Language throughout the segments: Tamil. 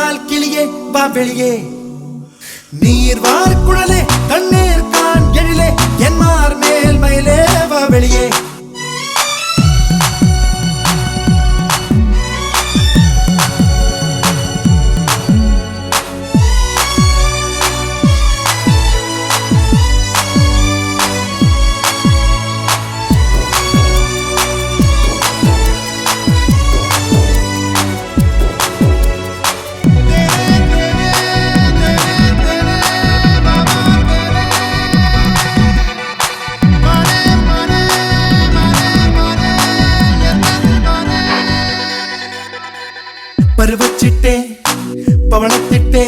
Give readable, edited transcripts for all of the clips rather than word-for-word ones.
வந்தால் கிளியே வா வெளியே நீர் வார் குழலே கண்ணீர் கான் எழிலே என் மார் மேல் மயிலே வா வெளியே பருவச்சிட்டே பவளத்திட்டே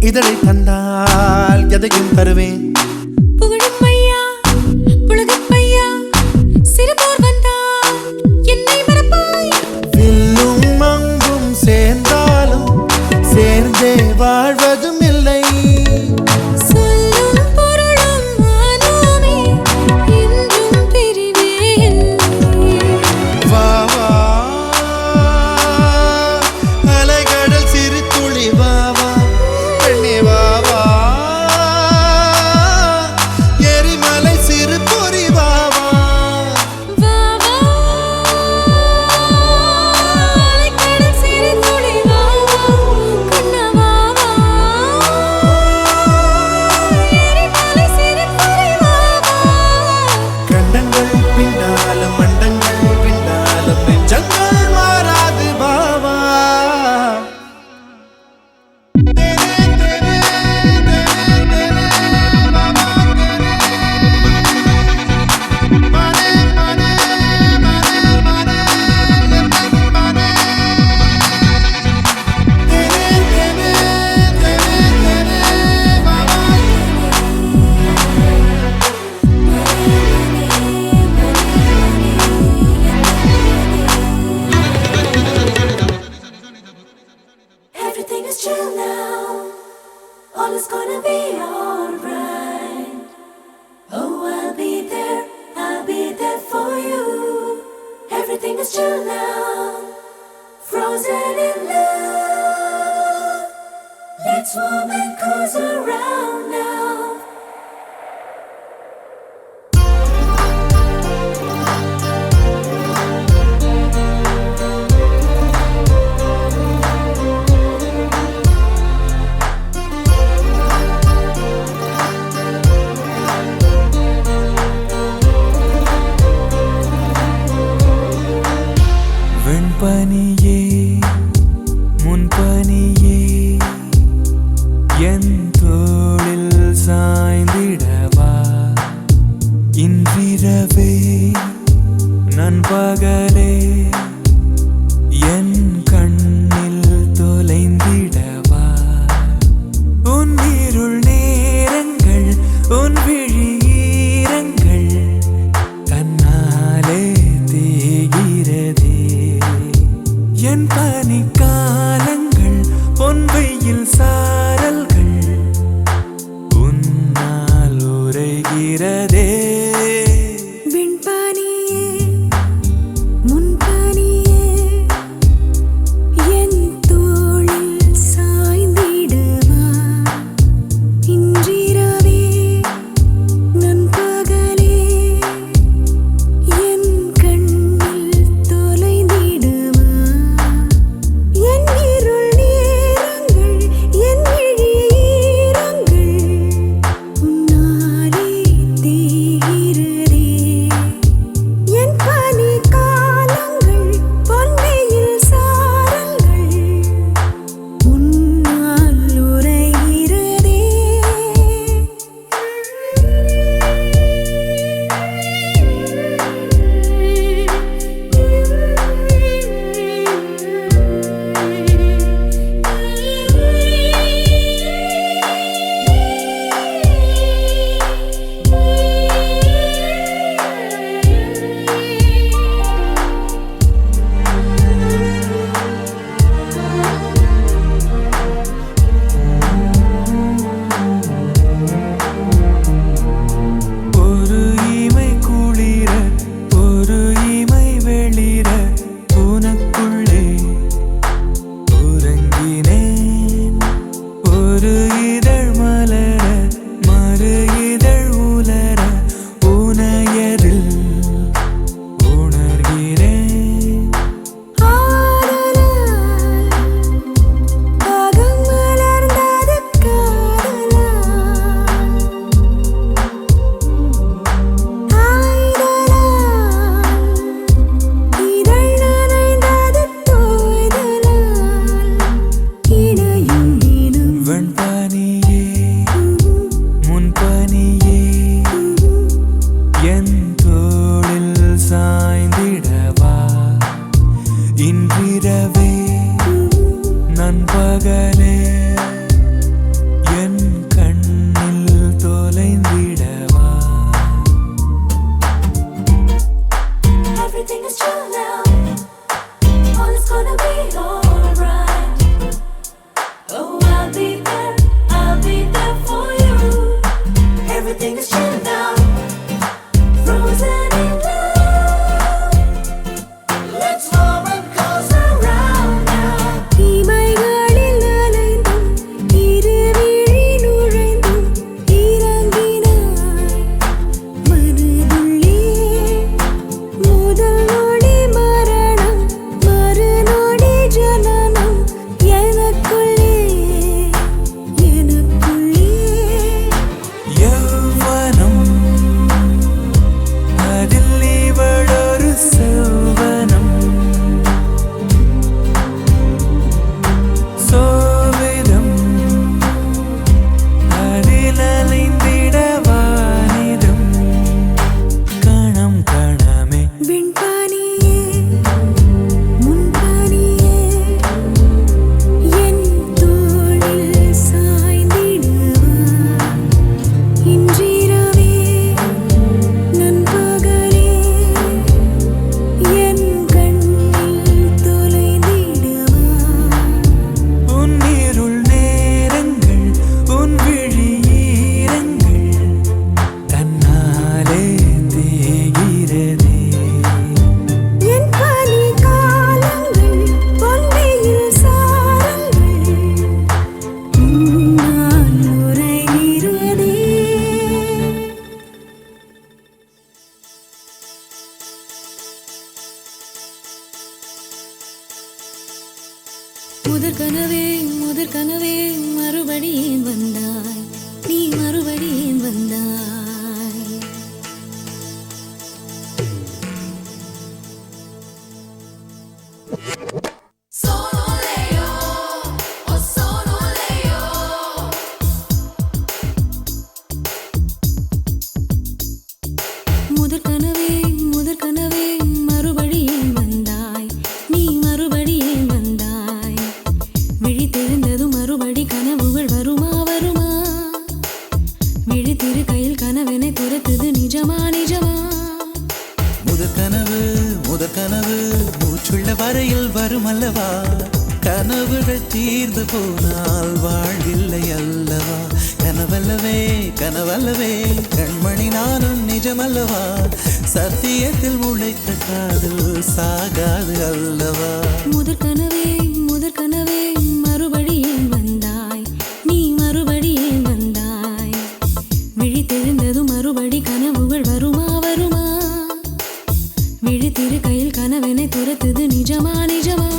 இதழை தந்தால் எதையும் தருவேன் புகழும் ஐயா புலகப்பையா சிறுபோர் வந்தால் என்னை மறப்பாய் வில்லும் மங்கும் சேர்ந்தாலும் சேர்ந்தே வாழ்வதும் இல்லை சொல்லும் பொருளும் நானுமே என்றும் பிரிவே வா வா அலைகடல் சிறு துளி வா வா பெண்ணே வா வா எரிமலை சிறு பொறி வா வா வா வா அலைக்கடல் சிறு துளி வா வா கண்ணா வா வா எரிமலை சிறு பொறி வா வா கண்டங்கள் பின்னாலும் மண்டங்கள் பின்னாலும் நெஞ்சங்கள் மாறாது பாவா Everything is chill now. All is gonna be alright. Oh, I'll be there for you. Everything is chill now. Frozen in love. Let's warm and cozy around now. வெண்பனியே முன்பனியே என் தோளில் பகலே என் கண்ணில் தொலைந்திடவா Everything is chill now. All is gonna be alright. Oh, I'll be there for you. Everything is chill now. Frozen in love. Let's warm and close around now. இமைகளில் அலைந்தும் இருவிழி நுழைந்தும் இறங்கினாய் மனதுள்ளே முதல் நொடி மரணம் மறுநொடி ஜனனம் எனக்குள்ளே யௌவனம் அதில் இவளொரு சௌவனம் சோவிதம் அதில் அலைந்திட வானிதம் கணம் கணமே விண்பானியே முன்பானியே என் தோளில் சாய்ந்திடவா இன்றிரவே நண்பகலே என் கண்ணில் தொலைந்திடவா உன் இருள் நேரங்கள் உன் விழியீரங்கள் தன்னாலே தேகிறதே என் பனி காலங்கள் பொன்னியில் சாரங்கள் உன்னால் உறைகிறதே முதற் கனவே மறுபடி ஏன் வந்தாய் நீ மறுபடி ஏன் வந்தாய் முதற் கனவே மறுபடி ஏன் வந்தாய் நீ மறுபடி ஏன் வந்தாய் விழித்தெழுந்ததும் மறுபடி கனவுகள் வருமா வருமா விழித்திரு கையில் கனவெனை துரத்துது நிஜமா நிஜமா முதற்கனவு மூச்சுள்ள வரையில் வரும் அல்லவா கனவுகள் தீர்ந்து போனால் வாழ்வில்லை அல்லவா கனவல்லவே கண்மணி நானும் நிஜமல்லவா சத்தியத்தில் முளைத்த காதல் சாகாது அல்லவா முதற் கனவே மறுபடி ஏன் வந்தாய் நீ மறுபடி ஏன் வந்தாய் விழித்தெழுந்ததும் மறுபடி கனவுகள் வருமா வருமா விழித்திரு கையில் கனவெனை துரத்துது நிஜமா நிஜமா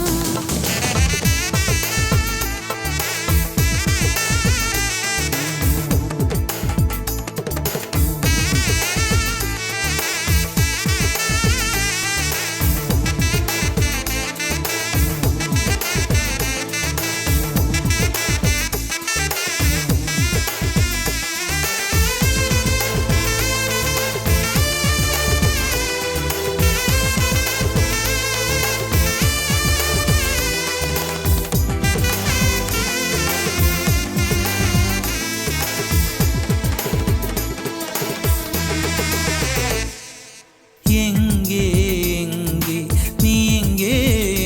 எங்கே நீ எங்கே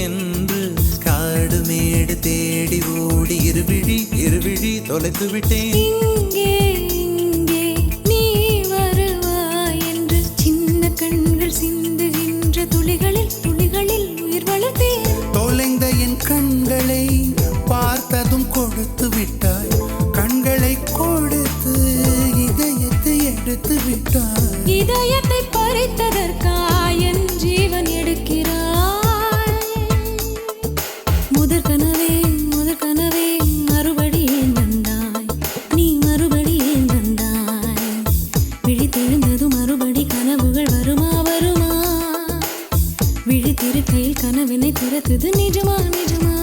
என்று காடு மேடு தேடி ஓடி இருவிழி தொலைத்து விட்டேன் இங்கே நீ வருவாய் என்று சின்ன கண்கள் சிந்துகின்ற துளிகளில் உயிர் வளர்த்தேன் தொலைந்த என் கண்களை பார்த்ததும் கொடுத்து விட்டாய் கண்களை கொடுத்து இதயத்தை எடுத்து விட்டாய் இதயத்தை பறித்ததற்காய் என் ஜீவன் எடுக்கிறாய் முதற் கனவே மறுபடி ஏன் வந்தாய் நீ மறுபடி ஏன் வந்தாய் விழித்தெழுந்ததும் மறுபடி கனவுகள் வருமா வருமா விழித்திரு கையில் கனவினை துரத்துது நிஜமா நிஜமா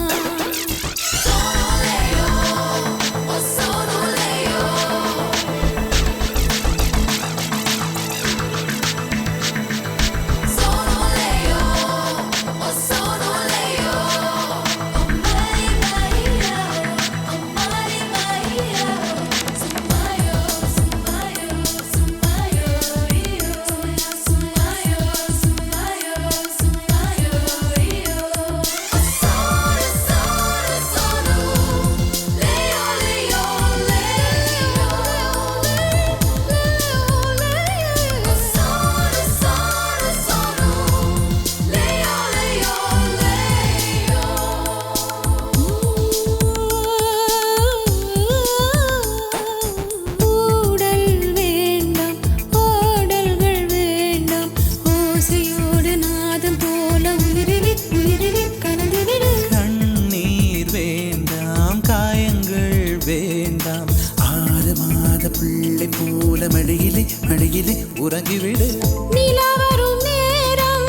மாத பிள்ளை போல மடியிலே மடியிலே உறங்கிவிடு. நிலா வரும் நேரம்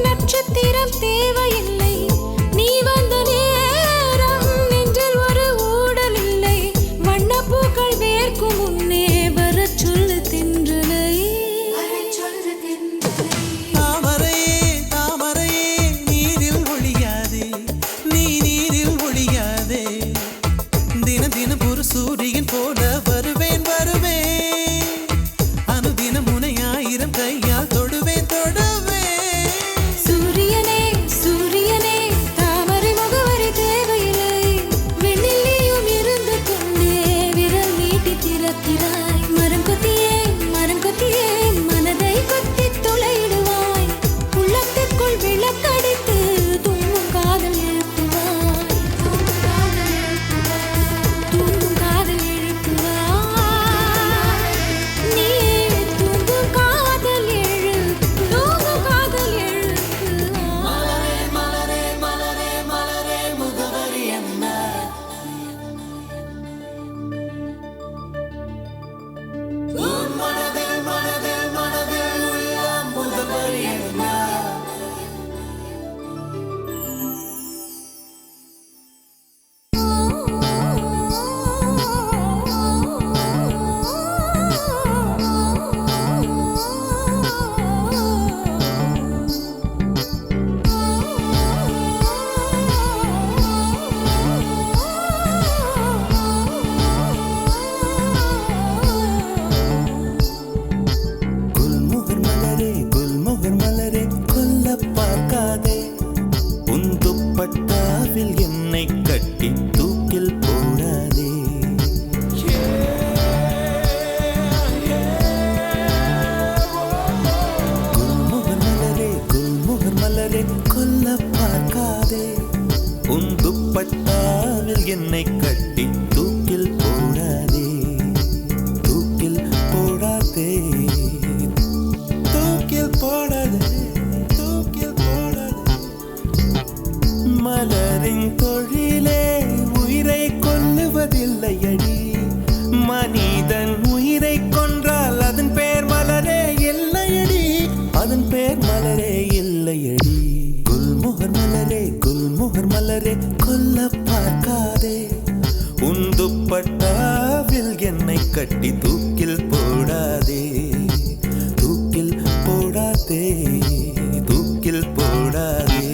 நட்சத்திரம் தேவையில்லை, நீ வந்த நேரம் நெஞ்சில் ஒரு ஊடல் இல்லை. வண்ணப்பூக்கள் வேர்க்கும் முன்னே வரச் சொல்லு தென்றலை. தாமரையே தாமரையே நீரில் ஒழியாதே, நீ நீரில் ஒழியாதே. தினம் தினம் ஒரு சூரியன் போல வருவேன் வருவேன், அனுதினம் உன்னை 1000 கையால் தொடுவேன் தொடுவேன். சூரியனே சூரியனே தாமரை முகவரி தேவையில்லை, வெண்ணிலையும் இருந்து கொண்டே விரல் நீட்டி திறக்கிறாய். மரம் கொத்தியே மனதை கொத்தி துளையிடுவாய், உள்ளத்திற்குள் விளக்கடித்து தூங்கும் காதல் எழுப்புவாய், தூங்கும் காதல் எழுப்புவாய். நீ தூங்கும் காதல் தூங்கும் காதல் எழுப்புவாய். மலரே மலரே மலரே முகவரி என்ன? உன் மனதில் மனதில் மனதில் உள்ள முகவரி என்ன? குல்முகர் மலரே குல்முகர் மலரே கொல்ல பார்க்காதே, உன் துப்பட்டாவில் என்னை கட்டி தூக்கில் போடாதே. குல்முகர் மலரே கொல்ல பார்க்காதே, உன் துப்பட்டாவில் என்னை கட்டி தூக்கில் போடாதே, தூக்கில் போடாதே, தூக்கில் போடாதே, தூக்கில் போடாதே. மலரின் தொழிலே உயிரை கொல்லுவதில்லையடி, மனிதன் உயிரை கொன்றால் அதன் பேர் மலரே இல்லையடி, அதன் பேர் மலரே இல்லையடி. குல்முகர் மலரே கொல்ல பார்க்காதே, உன் துப்பட்டாவில் என்னை கட்டி தூக்கில் போடாதே, தூக்கில் போடாதே, தூக்கில் போடாதே.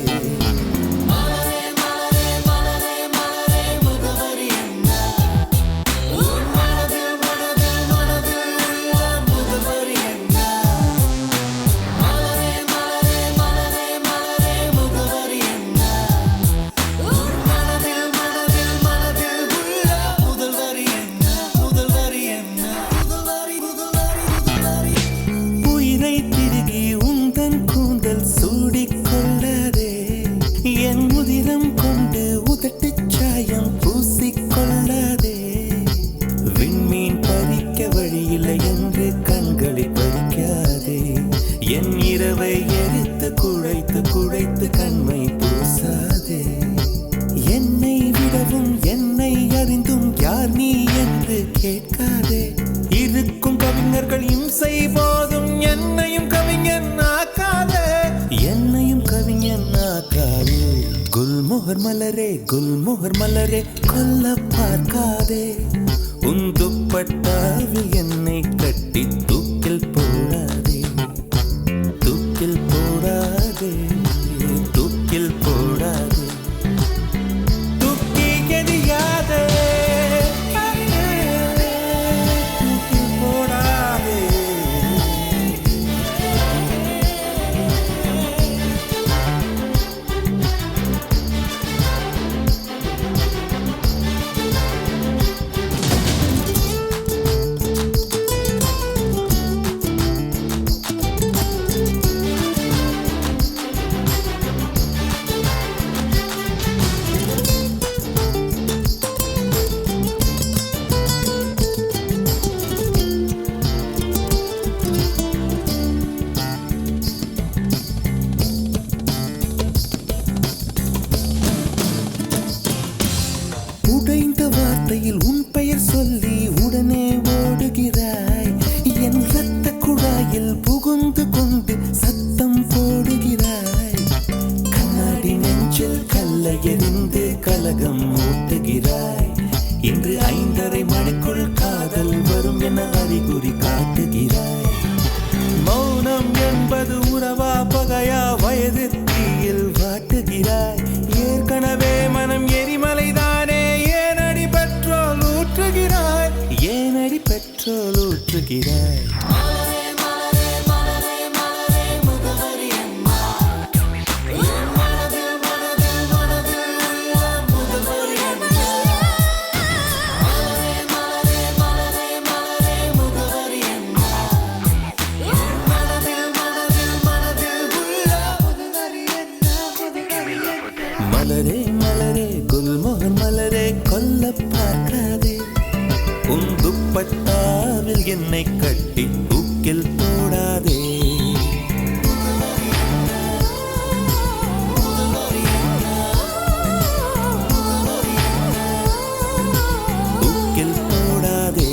உயிரை திருகி உந்தன் கூந்தல் சூடிக்கொள்ளாதே, என் உதிரம் கொண்டு உதட்டுச் சாயம் பூசிக்கொள்ளாதே. விண்மீன் பறிக்க வழியில்லை என்று கண்களை பறிக்காதே, என் இரவை எரித்து குழைத்து குழைத்து கண்மை பூசாதே. என்னை விடவும் என்னை அறிந்தும் யார் நீ என்று கேட்காதே, இருக்கும் கவிஞர்கள் இம்சை போதும் என்னையும் கவிஞன் ஆக்காதே, என்னையும் கவிஞன் ஆக்காதே. குல்முகர் மலரே கொல்ல பார்க்காதே, உன் துப்பட்டாவில் என்னை கட்டி தூக்கில் போடாதே, தூக்கில் போடாதே, தூக்கில் போடாதே, தூக்கி எறியாதே, தூக்கில் போடாதே. உடைந்த வார்த்தையில் உன் பெயர் சொல்லி உடனே ஓடி இருக்கிறாய். மலரே மலரே குல்மோகன் மலரே கொல்ல பார்க்காதே, உன் துப்பட்டாவில் என்னை கட்டி தூக்கில் போடாதே. தூக்கில் போடாதே.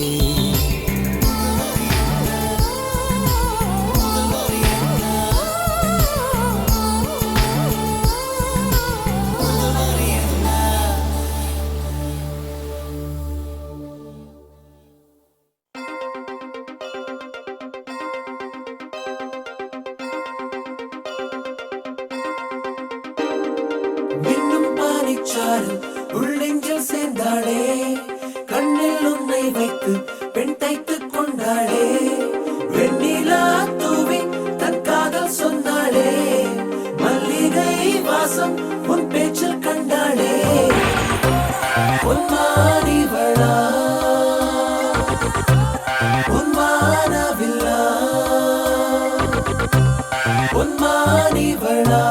மின்னும் பானிச்சாறு உள்ளெஞ்சில் சேர்ந்தாளே, கண்ணில் உன்னை வைத்து பெண் தைத்துக் கொண்டாளே, வெண்ணிலா தூவி தன் காதல் சொன்னாளே, மல்லிகை வாசம் உன் பேச்சில் கண்டாளே, பொன்மானிவளா பொன்மானவில்லா பொன்மானிவளா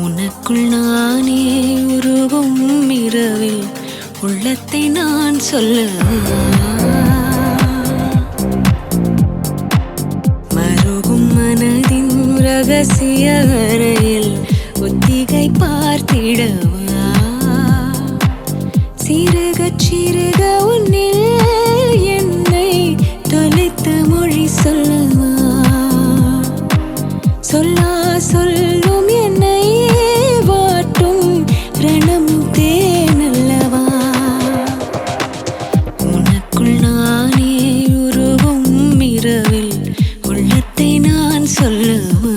உனக்குள் நானே உருகும் இரவில் உள்ளத்தை நான் சொல்ல, மருகும் மனதின் ரகசிய அறையில் ஒத்திகை பார்த்திடவா, சிறுகச் சிறுக உன்னில் என்னை தொலைத்த மொழி சொல்லவா, சொல்லா சொல்லும் என்னை வாட்டும் ரணம் தேனல்லவா, உனக்குள் நானே உருவும் இரவில் உள்ளத்தை நான் சொல்லவா.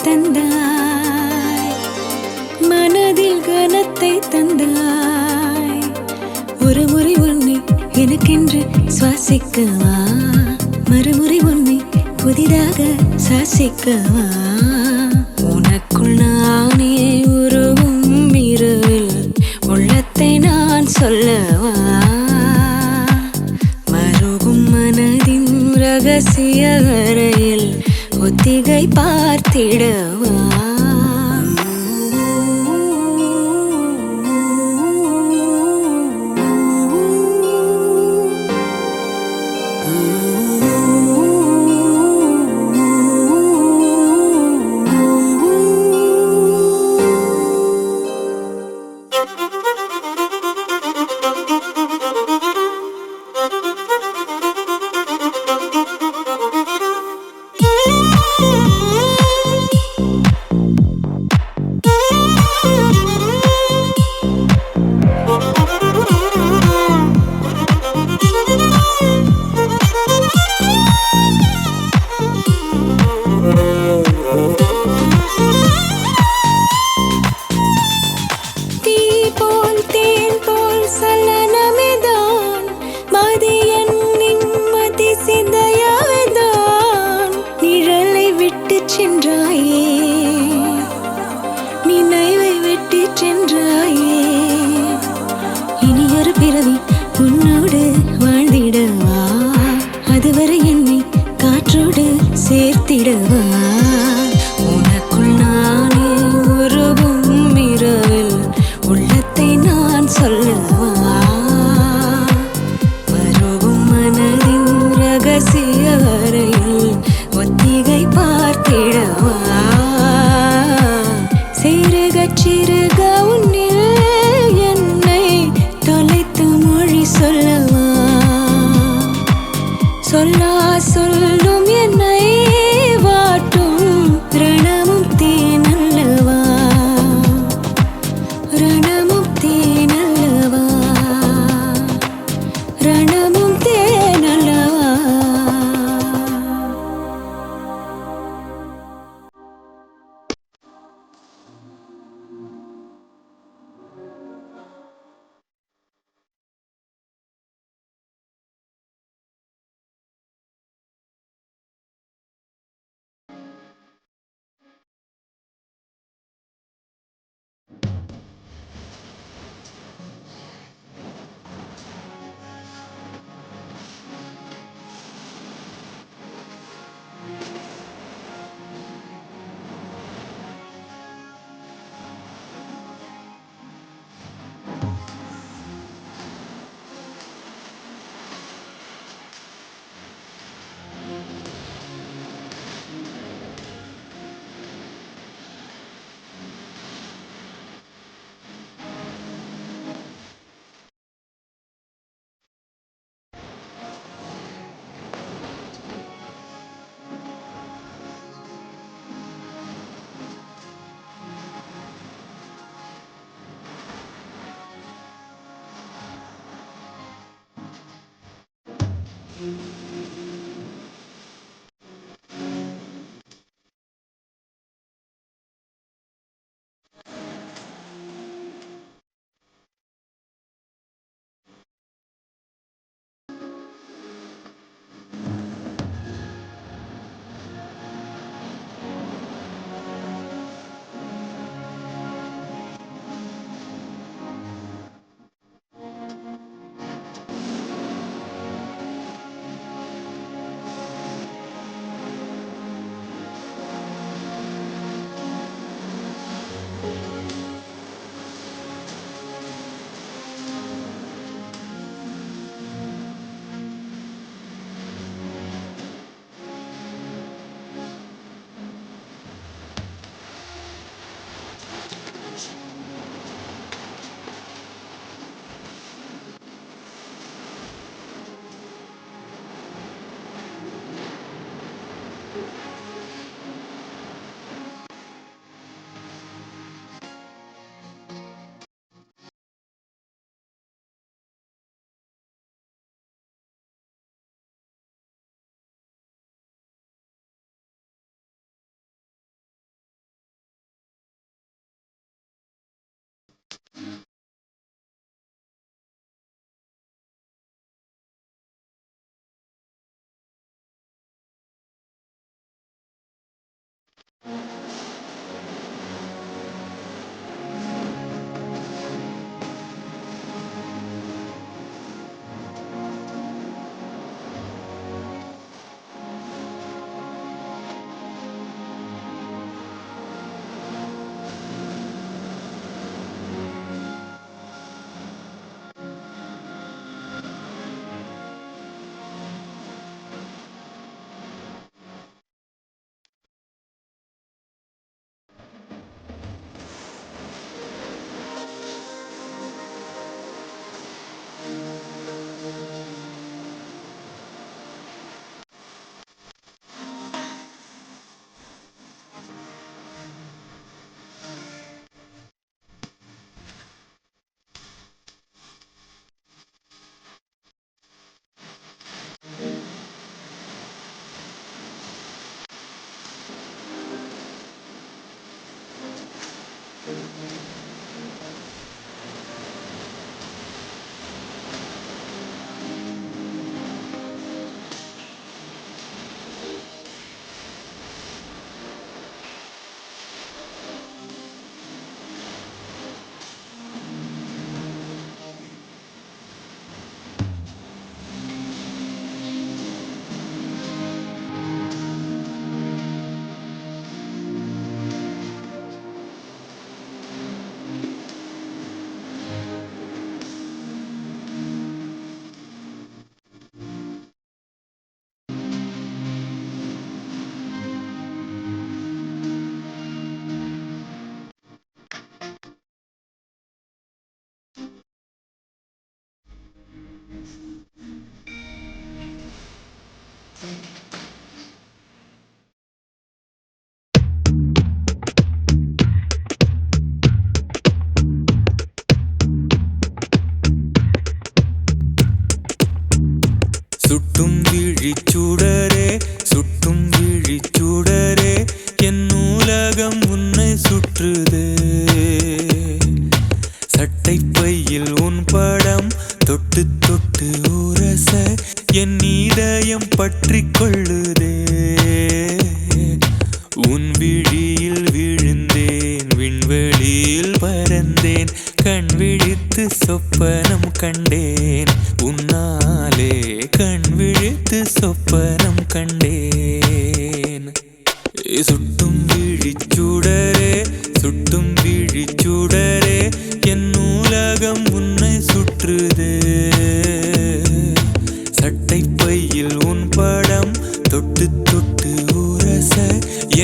தந்தாய் மனதில் கனத்தை தந்தாய், ஒரு முறை உன்னை எனக்கென்று சுவாசிக்கவா, மறுமுறை உன்னை புதிதாக சாசிக்கவா, உனக்குள் நானே உருவும் இரவில் உள்ளத்தை நான் சொல்லவா, மருகும் மனதின் ரகசிய அறையில் ஒத்திகை பார்த்திடவா. சேர்த்திடவா உனக்குள் நானே உருவும் இரவில் உள்ளத்தை நான் சொல்லவா மருவும் மனதின் ரகசிய வரையில் ஒத்திகை பார்த்திடவா சிறுகச் சிறுக உன்னில் என்னை தொலைத்து மொழி சொல்லவா சொல்லா சொல்லும் என்னை வாட்டும் ரணமும் தேனல்லவா ரணமும் தேனல்லவா ரணமும் தேனல்லவா விழிச்சுடரே சுட்டும் விழிச்சுடரே என் நூலகம் உன்னை சுற்றுதே சட்டை பையில் உன் படம் தொட்டு தொட்டு உரச என் இதயம் பற்றி கொள்ளுதே உன் விழியில் விழுந்தேன் விண்வெளியில் பறந்தேன் கண் விழித்து சொப்பனம் கண்டேன் உன்னாலே கண் விழித்து சொப்பனம் கண்டேன் சுட்டும் விழிச்சுடரே சுட்டும் விழிச்சுடரே என் நூலகம் உன்னை சுற்றுதே சட்டை பையில் உன் படம் தொட்டு தொட்டு உரச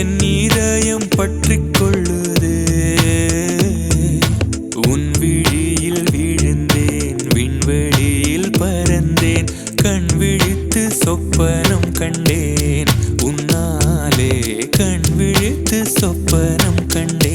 என் இதயம் பற்றி கொள்ளுதே உன் விழியில் விழுந்தேன் விண்வெளியில் பறந்தேன் கண் விழித்து சொப்பனம் கண்டேன் உன்னாலே கண் விழித்து சொப்பனம் கண்டேன்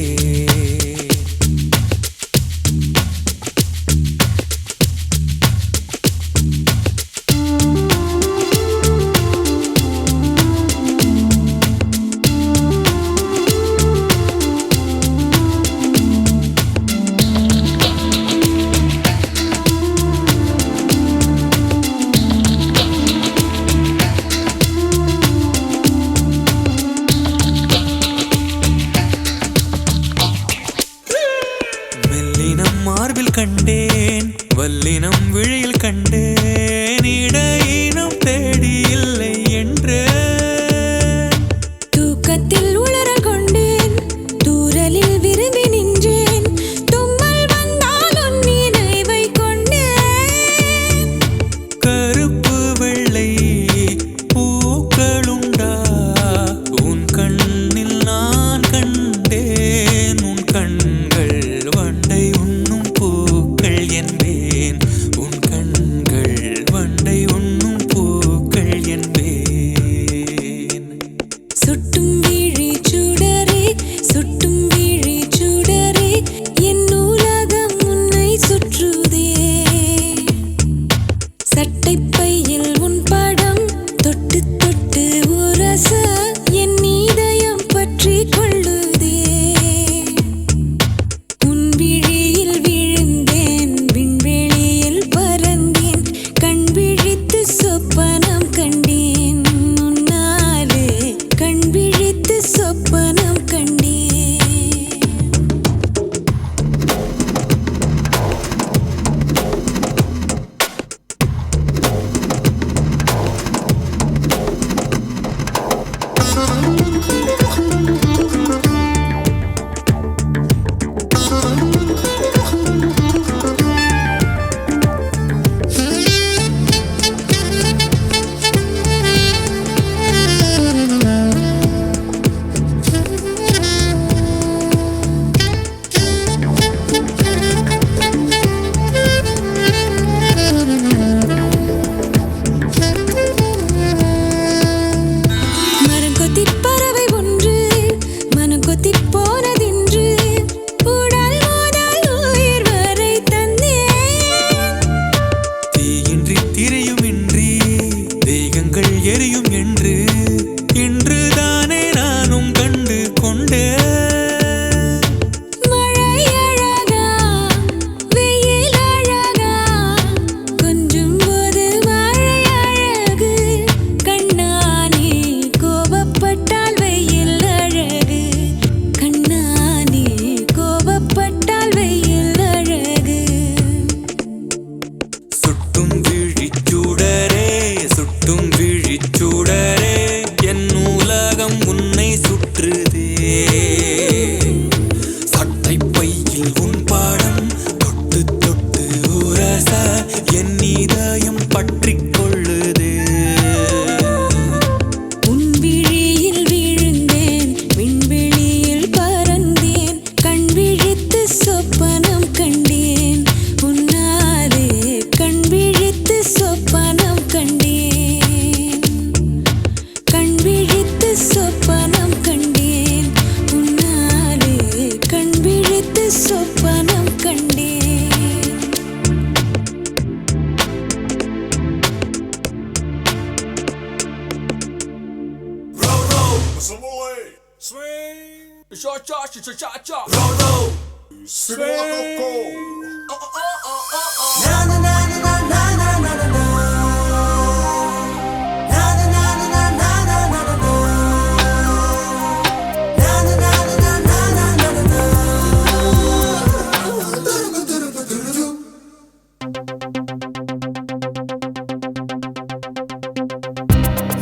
மெல்லினம் மார்பில் கண்டேன் வல்லினம் விழியில் கண்டேன் இடையினம் தேடி இல்லை என்று தூக்கத்தில் உளறல் கொண்டேன் தூரலில் விரும்பி நின்றேன் தும்மல் வந்தால் உன் நினைவை கொண்டேன் கருப்பு வெள்ளை பூக்களுண்டா உன் கண்ணில் நான் கண்டேன் உன் கண்கள் வண்டை உண்ணும் பூக்கள் என்பேன் உன் கண்கள் வண்டை உண்ணும் பூக்கள் என்பேன் சுட்டும் விழி சுடரே சுட்டும் விழி சுடரே என் நூலகம் உன்னை சுற்றுதே சட்டை பையில் உன் படம் தொட்டு தொட்டு உரச என் இதயம் பற்றி கொள்ளுதே உன் விழியில் விழுந்தேன் விண்வெளியில் பறந்தேன் கண் விழித்து சொப்பனம் கண்டேன் உன்னாலே கண் விழித்து சொப்பனம் கண்டேன்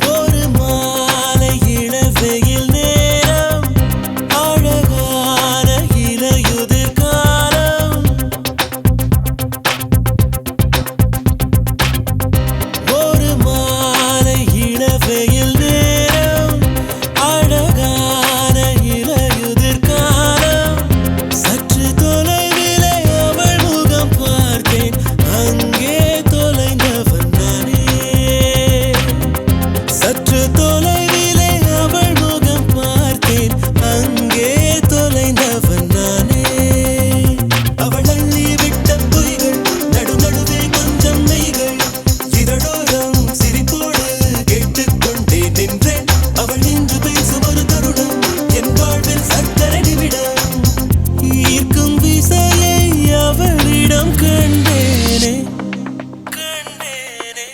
ஒரு மாலை இளவெயில் நேரம் அழகான இலையுதிர் காலம் ஒரு மாலை இளவெயில் நேரம் அழகான இலையுதிர் காலம் சற்று தொலைவிலே அவள் முகம் பார்த்தேன் அங்கே தொலைந்தவன் நானே சற்று தொலைவிலே அவள் முகம் பார்த்தேன் அங்கே தொலைந்தவன் நானே அவள் அள்ளி விட்ட பொய்கள் நடுநடுவே கொஞ்சம் மெய்கள் இதழோரம் சிரிப்போடு கேட்டுக்கொண்டே நின்றேன் அவள் நின்று பேசும் ஒரு தருணம் என் வாழ்வில் சக்கரை நிமிடம் ஈர்க்கும் விசையை அவளிடம் கண்டேனே கண்டேனே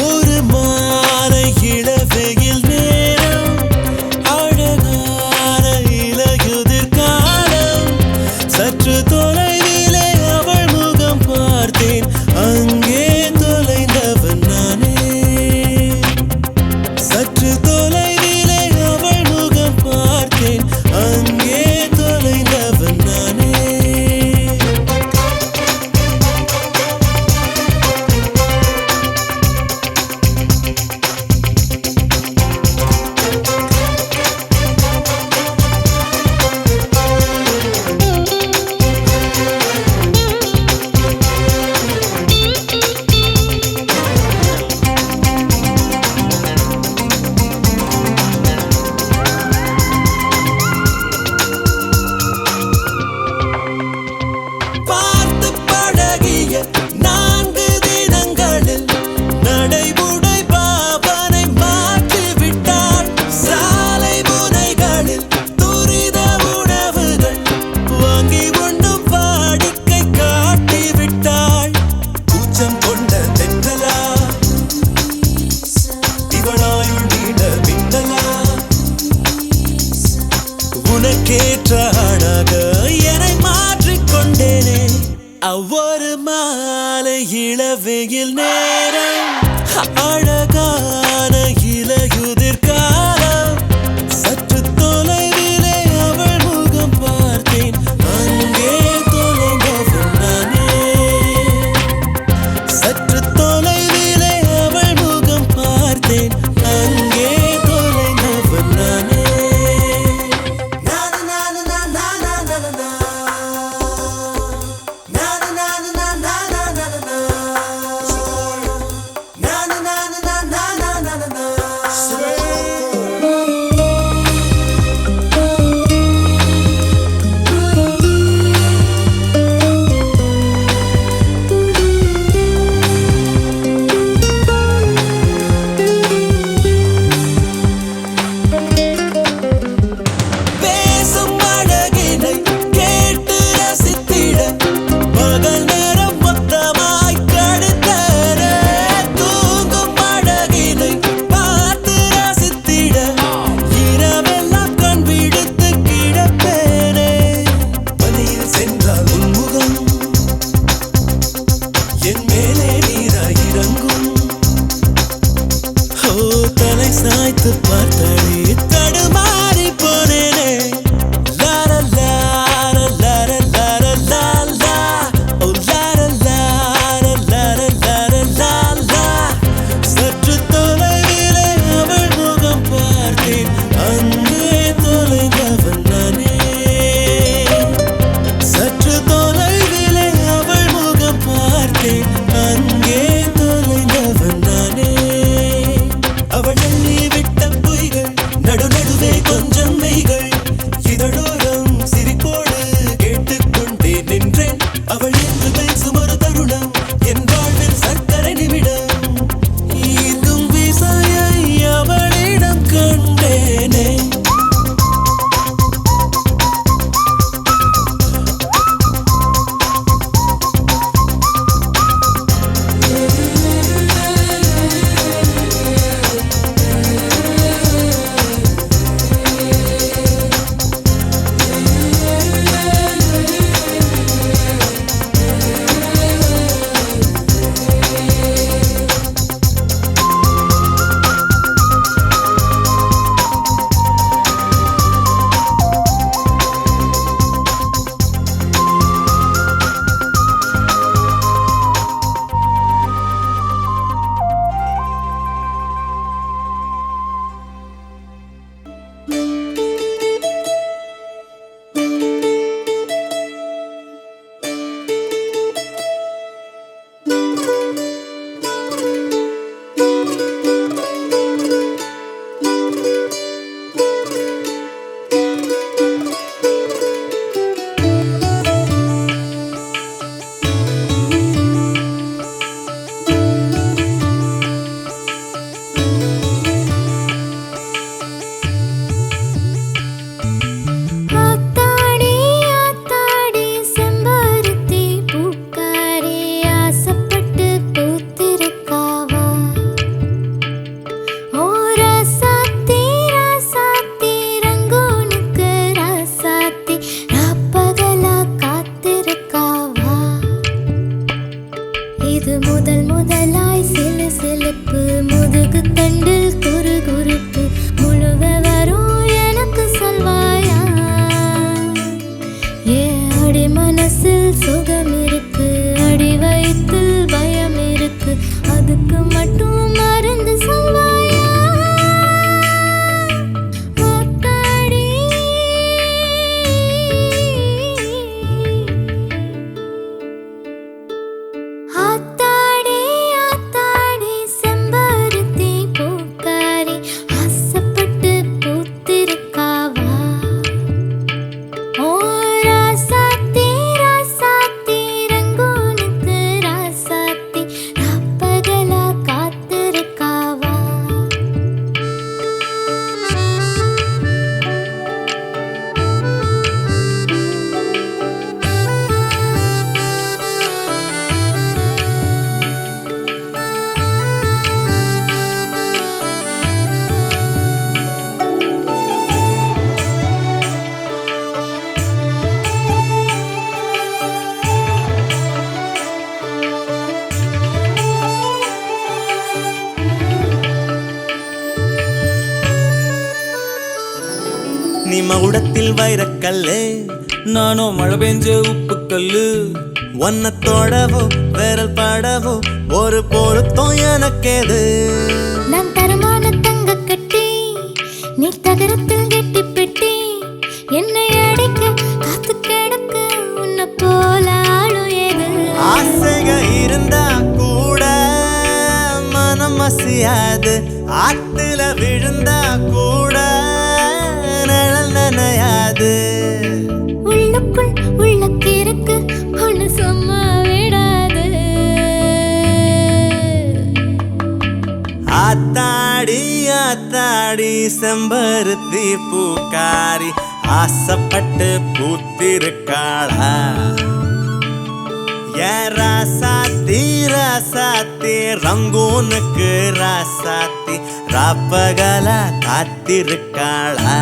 ஒரு மாலை இளவெயில் நேரம் அழகான இலையுதிர் காலம் சற்று தொலைவிலே அவள் முகம் பார்த்தேன் அங்கே தொலைந்தவன் நானே சற்று தொலைவிலே அவள் முகம் பார்த்தேன் அங்கே தொலைந்தவன் நானே பார்த்து பழகிய 4 தினங்களில் நடைமுறை பாவனை மாற்றிவிட்டாள் சாலை முனைகளில் துரித உணவுகள் வாங்கி உண்ணும் வாடிக்கை காட்டிவிட்டாள் கூச்சம் கொண்ட தென்றலா இவளாயுள் நீண்ட மின்னலா உனக்கேற்ற ஆணாக என்னை மாற்றிக்கொண்டேனே அவ்வொரு மாலை இளவெயில் நேரம் அழகான இலையுதிர் காலம் சற்று தொலைவிலே அவள் முகம் பார்த்தேன் அங்கே தொலைந்தவன் நானே சற்று தொலைவிலே அவள் முகம் பார்த்தேன் அங்கே தொலைந்தவன் நானே na na na இது முதல் முதலாய் சிலு சிலுப்பு முதுகு தண்டில் குறுகுறுப்பு முழுக வரும் எனக்கு சொல்வாயா ஏ அடி மனசில் சுகம் இருக்கு அடி வயிற்றில் பயம் இருக்கு அதுக்கு மட்டும் மருந்து சொல்வாயா ஆத்தாடி ஆத்தாடி ஆத்தாடி செம்பருத்தி பூக்காரி ஆசைப்பட்டு பூத்திருக்காவா ஓ ராசாத்தி ராசாத்தி ரங்கூனுக்கு ராசாத்தி ராப்பகலா காத்திருக்காவா நீ மகுடத்தில் வைரக்கல்லு நானோ மழை பெஞ்ச உப்பு கல்லு ஒன்ன தொடவோ விரல் படவோ ஒரு பொருத்தம் எனக்கேது நான் தரமான தங்க கட்டி நீ தகரத்தில் கெட்டி பெட்டி என்னை அடைக்க காத்து கிடக்க உன்னை போல ஆளும் ஏது ஆசைக இருந்தா கூட மனம் அசையாது ஆத்துல விழுந்தா கூட நிழல் நனையாது உள்ளுக்குள் உள்ளக்கிருக்கு ஒண்ணு சும்மா விடாது ஆத்தாடி ஆத்தாடி செம்பருத்தி பூக்காரி ஆசைப்பட்டு பூத்திருக்காளா ஏன் ராசாத்தி ராசாத்தி ரங்கூனுக்கு ராசாத்தி ராப்பகலா காத்திருக்காளா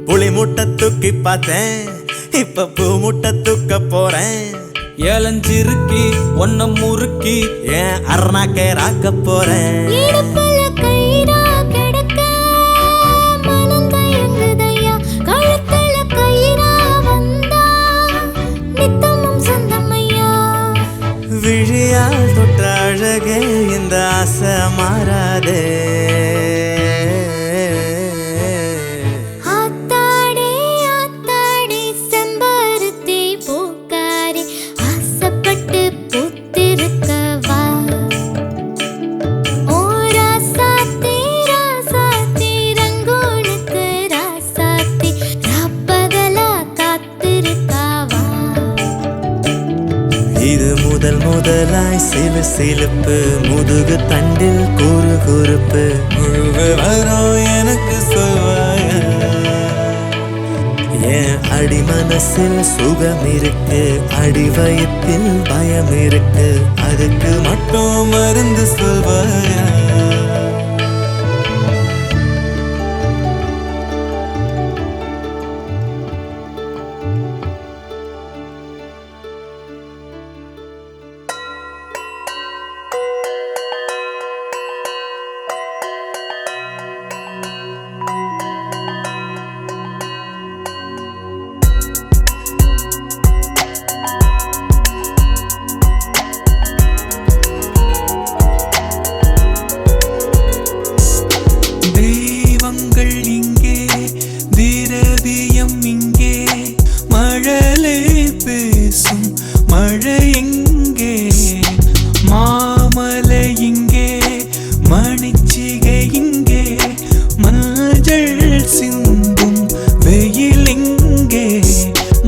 புளி முட்டை தூக்கி பார்த்தேன் இப்ப பூ முட்டை தூக்க போறேன் ஏலஞ்சிருக்கி ஒன்ன முறுக்கி ஏன் அரணாக்கை ராக்க போறேன் விழியால் தொட்ட அழகே இந்த ஆசை மாறாதே இது முதல் முதலாய் சிலு சிலுப்பு முதுகு தண்டில் குறு குறுப்பு முழுக வரும் எனக்கு சொல்வாயா என் அடி மனசில் சுகம் இருக்கு அடி வயிற்றில் பயம் இருக்கு அதுக்கு மட்டும் மருந்து சொல்வாயா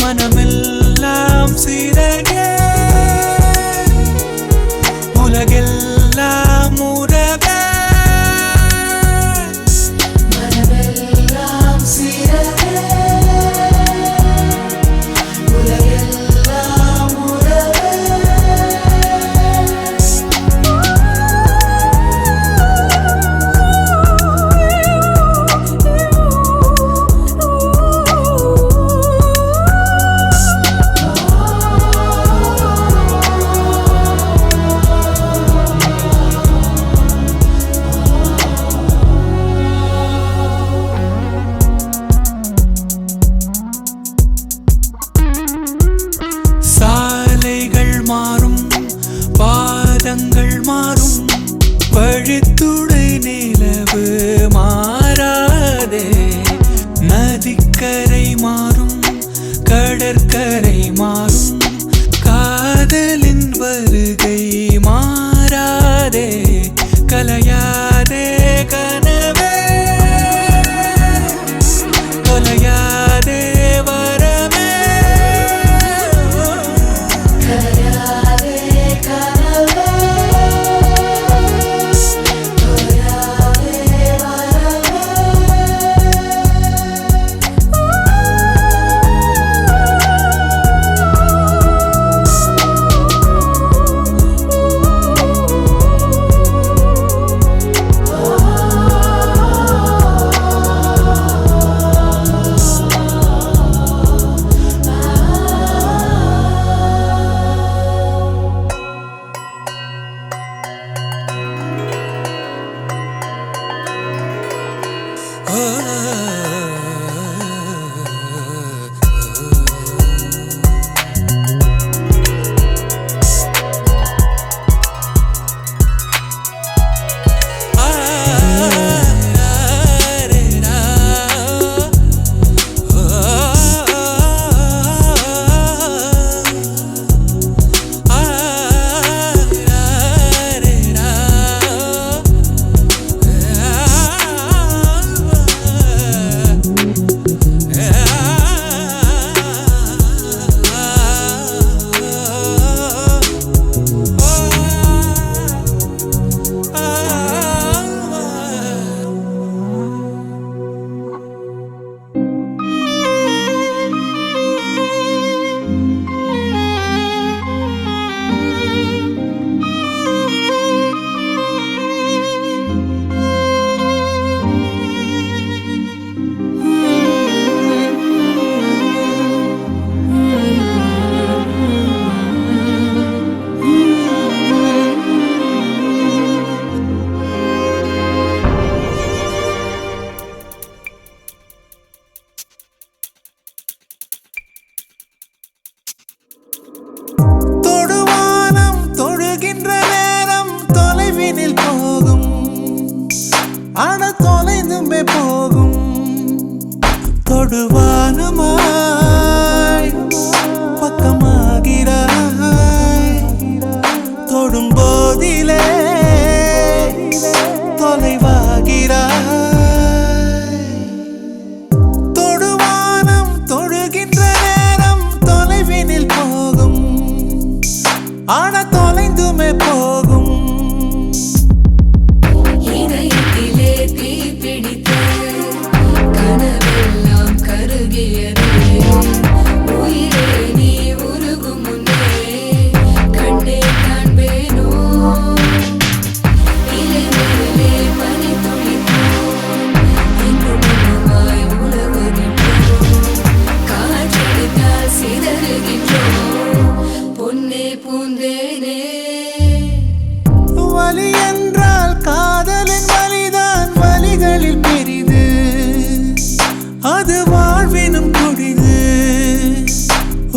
மனமெல்லாம் சிறகே உலகெல்லாம் உறவே மனமெல்லாம் சிறகே உலகெல்லாம் உறவே சாலைகள் மாறும் பாதங்கள் மாறும் வழித்துடை நிலவு மாறாதே நதிக்கரை மாறும் கடற்கரை மாறும் காதலின் வருகை மாறாதே கலையாதே கனவே கொலையாதே வரமே கலையாதே கனவே கொலையாதே வரமே தொடுவானம் தொழுகின்ற நேரம் தொலைவினில் போகும் ஆன தொலைந்துமே போகும் தொடுவானமாய் பக்கமாகிறாய் தொடும் போதிலே தொலைவாகிறாய் தொடுவானம் தொழுகின்ற நேரம் தொலைவினில் போகும் ஆன தொலைந்துமே போகும் இதயத்திலே தீ பிடித்த கனவெல்லாம் கருகியது உயிரே நீ உருகும் முன்னே கண்டே காண்பேனோ இலை மேலே பனி துளிப்போம் இங்கு மனமாய் உலவுகின்றோம் காற்றடித்தால் சிதறுகின்றோம் பொன்னே பூந்தேனே வலி என்றால் காதலின் வலிதான் வலிகளில் பெரிது அது வாழ்வினும் கொடிது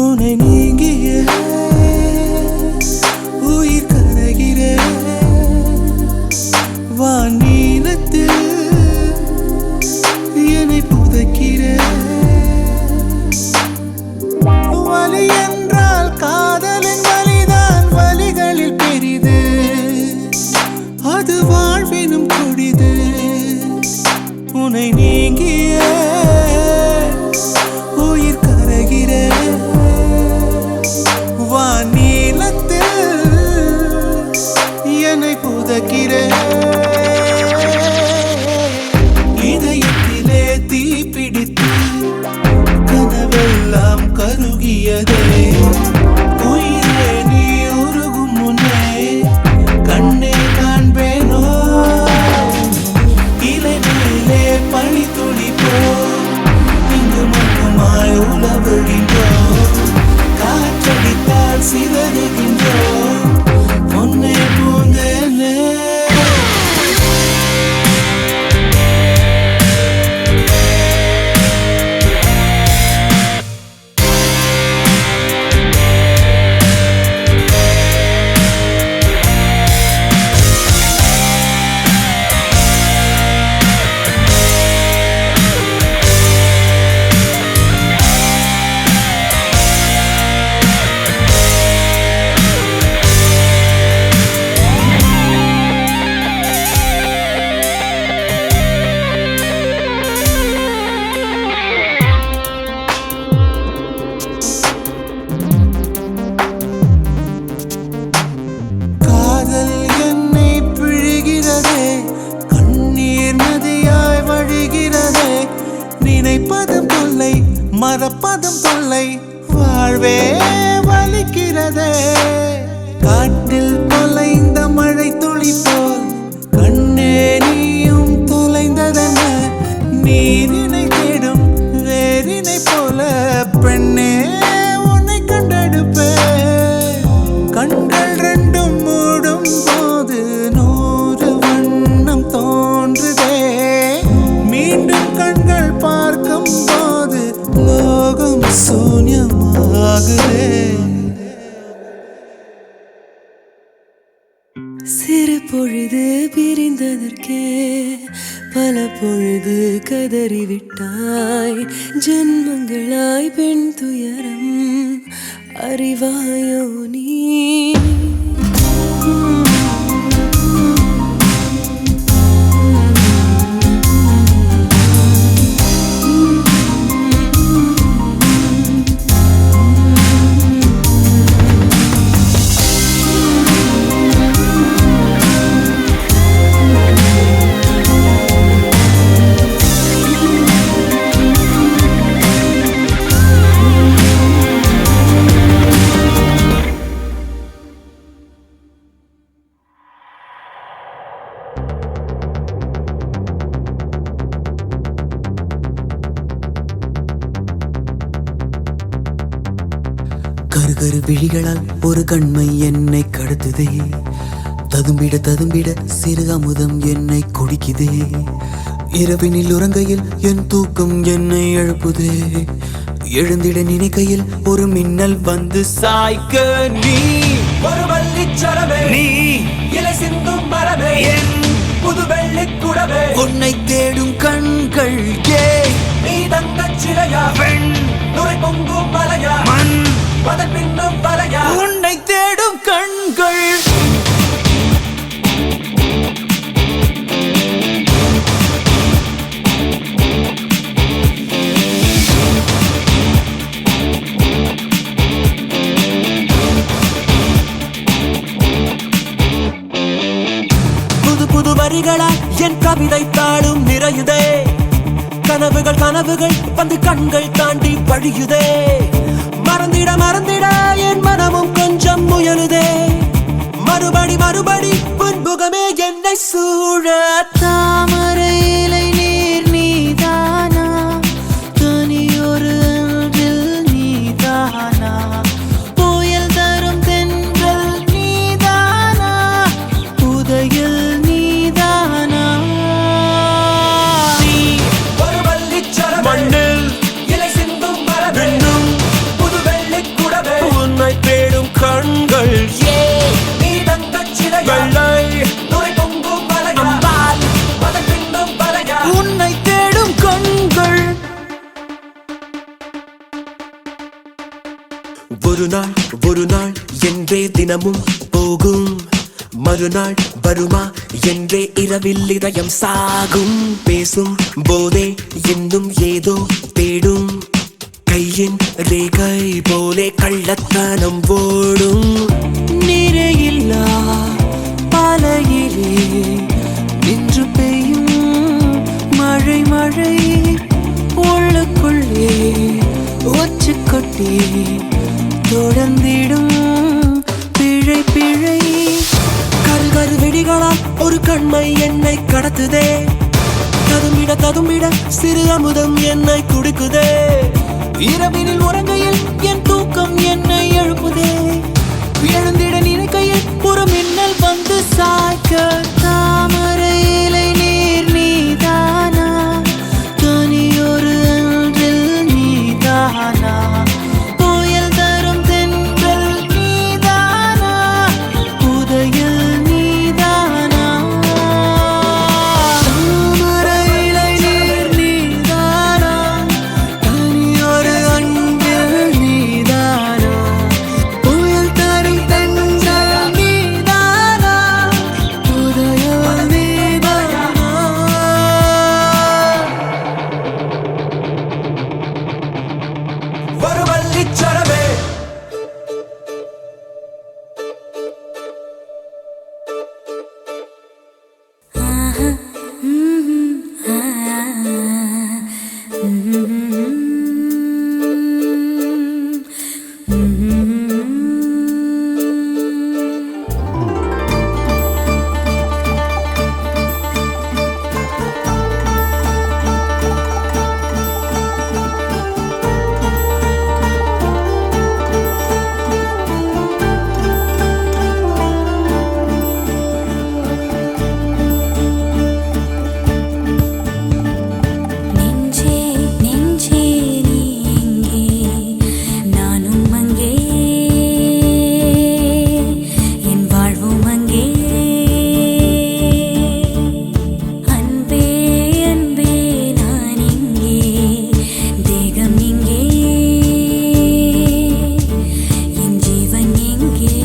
உன்னை நீங்கிய உயிர் கரைகிற வானீனத்தில் என்னை புதைக்கிற வலி என்றால் காதலின் வலிதான் வலிகளில் பெரிது அது வாழ்வினும் கொடிது உன்னை நீங்கிய உயிர் கரைகிற உருகியதே உயிரே நீ உருகும் முன்னே கண்ணே காண்பேனோ இலை மேலே பனி துளிப்போ இங்கு மட்டுமாய் உலவுகின்றோம் காற்றடித்தால் சிதறுகின்றோம் பொன்னே பூந்தேனே காதல் என்னை பிழிகிறதே கண்ணீர் நதியாய் வழிகிறதே நினைப்பதும் தொல்லை மறப்பதும் தொல்லை வாழ்வே வலிக்கிறதே காட்டில் தொலைந்த மழை துளி போல் கண்ணே நீயும் தொலைந்ததென நீரினை தேடும் வேரினை போல பெண்ணே உன்னை கண்டெடுப்பேன் கண்கள் ரெண்டும் மூடும் போது 100 வண்ணம் தோன்றுதே மீண்டும் கண்கள் பார்க்கும் போது லோகம் சூன்யமாகுதே சிறு பொழுது பிரிந்ததற்கே பல பொழுது கதறிவிட்டாய் ஜென்மங்களாய் பெண் துயரம் அறிவாயோ நீ கருகரு விழிகளால் ஒரு கண்மை என்னை கடத்துதே ததும்பிட ததும்பிட சிறு அமுதம் என்னை குடிக்குதே இரவினில் உறங்கையில் என் தூக்கம் என்னை எழுப்புதே எழுந்திட நினைக்கையில் ஒரு மின்னல் வந்து சாய்க்க நீ ஒரு வள்ளிச்சரமே நீ இலை சிந்தும் மரமே என் புது வெள்ளிக்குடமே உன்னை தேடும் கண்கள் ஏ நீ தங்கச் சிலையா பெண் நுரை பொங்கும் மலையா மண் அதன் பின்னும் வலையா உன்னை தேடும் கண்கள் புது புது வரிகளால் என் கவிதை தாளும் நிறையுதே கனவுகள் கனவுகள் வந்து கண்கள் தாண்டி வழியுதே மறந்திட மறந்திட என் மனமும் கொஞ்சம் முயலுதே மறுபடி மறுபடி புன்புகமே என்னை சூழ தாமரை இலை நீர் நீதானா தனியொரு அன்றில் நீதானா புயல் தரும் தென்றல் நீதானா புதையல் நீதானா நீ ஒரு வள்ளிச்சரமே மண்ணில் இலை சிந்தும் மரமே பெண்ணும் புது வெள்ளிக்குடமே உன்னை தேடும் கண்கள் ஏ நீ தங்கச் சிலையா வெள்ளை நுரை பொங்கும் மலையா அம்பாள் அதன் பின்னும் வலையா உன்னை தேடும் கண்கள் ஒரு நாள் என்றே தினமும் போகும் மறுநாள் வருமா என்றே இரவில் இதயம் சாகும் பேசும் போதே இன்னும் ஏதோ தேடும் கையின் ரேகை போலே கள்ளத்தனம் ஓடும் நிறையில்லா பாலையிலே நின்று பெய்யும் மழை மழை உள்ளுக்குள்ளே ஒச்சு கொட்டி தொடர்ந்திடும் பிழை பிழை. கரு வெடிகளால் ஒரு கண்மை என்னை கடத்துதே. ததும்பிட சிறு அமுதம் என்னை குடிக்குதே. இரவினில் உறங்கையில் என் தூக்கம் என்னை எழுப்புதே. எழுந்திட நினைக்கையில் ஒரு மின்னல் வந்து சாய்க்க. தாமரை இலை நீர் நீதானா, தனியொரு அன்றில் நீதானா, புயல் தரும் தென்றல் நீதானா, புதையல் நீதானா. தாமரை இலை நீர் நீதானா, தனியொரு அன்பில் நீதானா, புயல் தரும் தென்றல் நீதானா, புதையல் நீதானா. ஒரு வள்ளிச்சரவே நெஞ்சே நெஞ்சே நீ எங்கே, நானும் அங்கே, என் வாழ்வும் அங்கே. அன்பே அன்பே நான் இங்கே, தேகம் எங்கே, என் ஜீவன் எங்கே.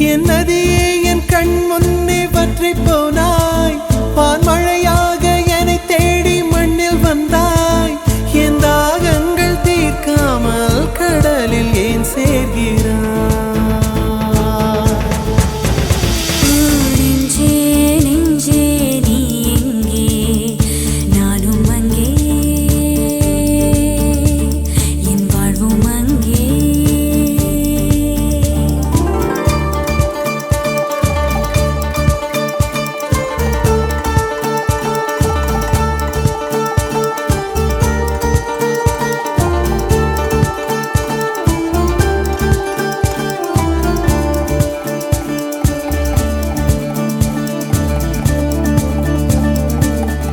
என் நதியே என் கண் முன்னே பற்றி போனாய். வான்மழையாக என்னை தேடி மண்ணில் வந்தாய். என் தாகங்கள் தீர்க்காமல் கடலில் ஏன் சேர்கிறாய்? நெஞ்சே நெஞ்சே நீ எங்கே, நானும் அங்கே, என் வாழ்வும் அங்கே.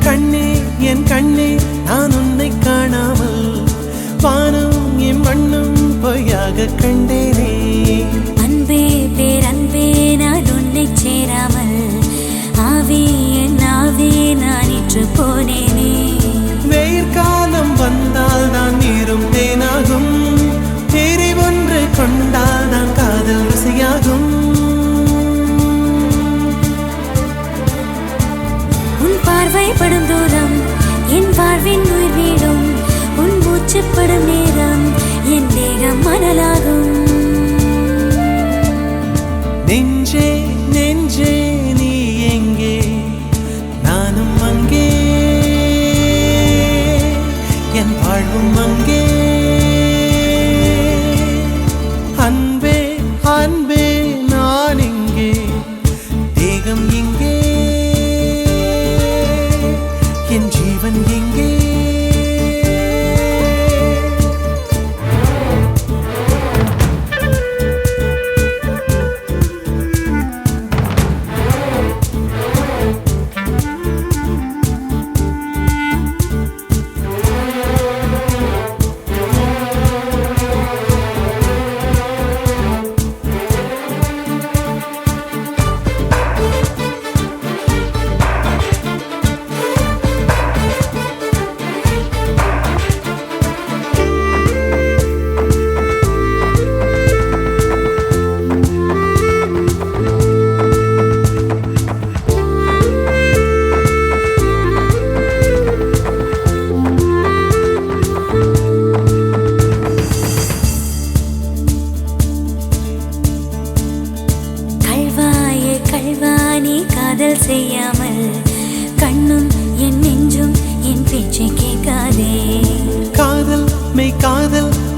கண்ணே என் கண்ணே நான் உன்னை காணாமல் வானம் என் மண்ணும் பொய்யாக கண்டேனே. அன்பே பேரன்பே நான் உன்னைச் சேராமல் ஆவி என் ஆவி நான் இற்று போனேனே. வெயிற்காலம் வந்தால் தான் நீரும் தேனாகும். எரிவொன்று கொண்டால் தான் காதல் ருசியாகும். உன் பார்வைப்படும் தூரம் என் வாழ்வின் உயிர் வீடும். உன் மூச்சுப்படும் நேரம் என் தேகம் மணலாகும். நெஞ்சே நெஞ்சே நீ எங்கே, நானும் அங்கே, என் வாழ்வும் அங்கே. அன்பே அன்பே நான் இங்கே, தேகம் எங்கே, என் ஜீவன் எங்கே.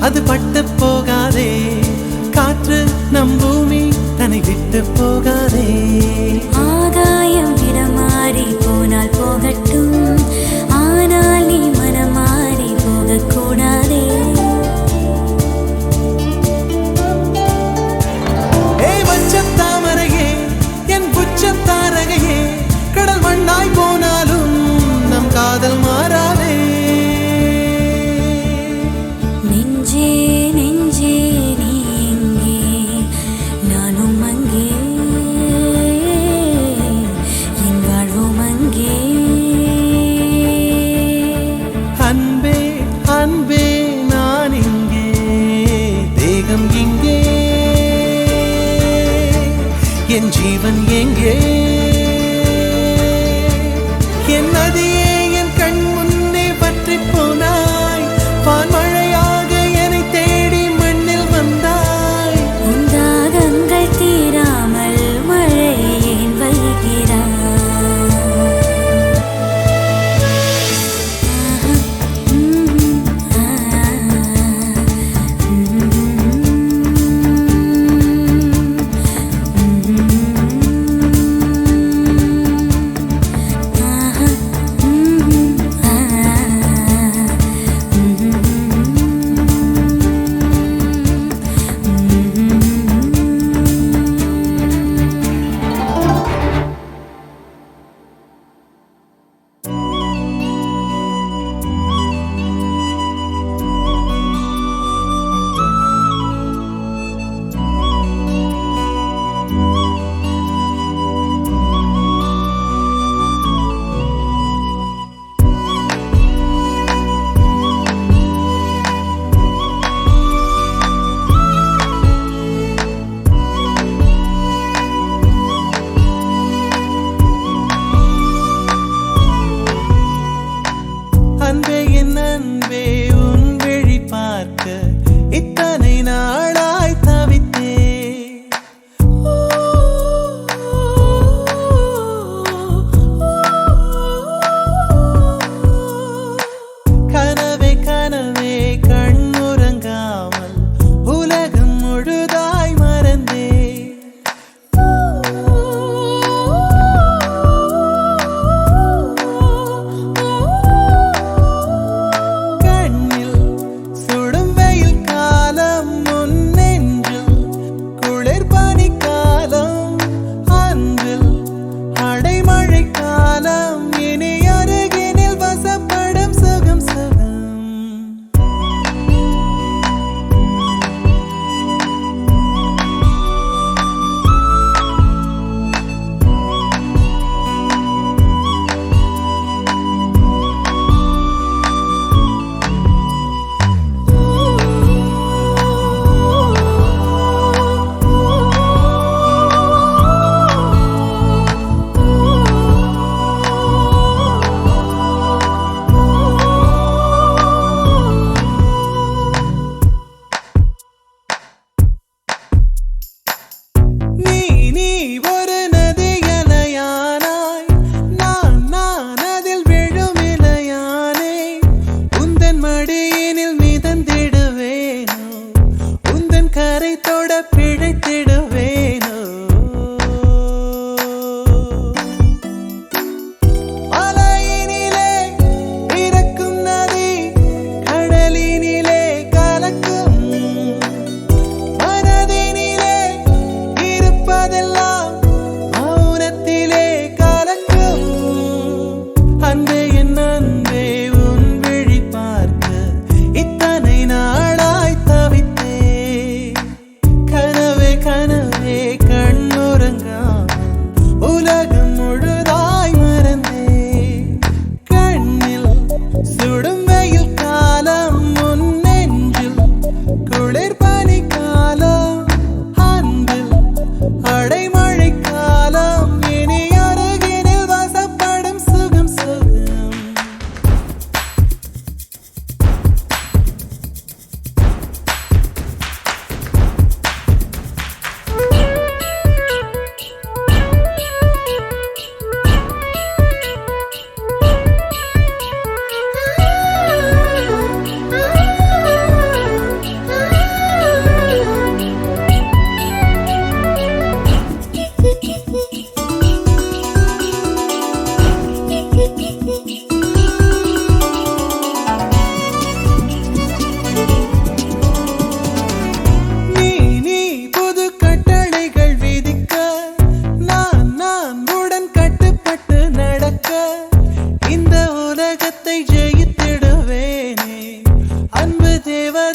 அது பட்டு போகாதே, காற்று நம் பூமி தன்னை விட்டு போகாதே. ஆகாயம் இடம் மாறி போனால் போகட்டும், ஆனால் நீ மனம் மாறி போகக்கூடாதே. தாமரையே என் புச்சத்தாரகையே, கடல் மண்ணாய் போனாலும் நம் காதல் மாறாதே. நெஞ்சே நெஞ்சே நீ எங்கே, நானும் அங்கே, என் வாழ்வும் அங்கே. அன்பே அன்பே நான் இங்கே, தேகம் இங்கே, என் ஜீவன் எங்கே. என் நதியே என் கண் முன்னே பற்றி போனாய், பான்மழையாக என்னை தேடி மண்ணில் வந்தாய். உந்தாகங்கள் தீராமல் மழையேன் வைகிறாய்.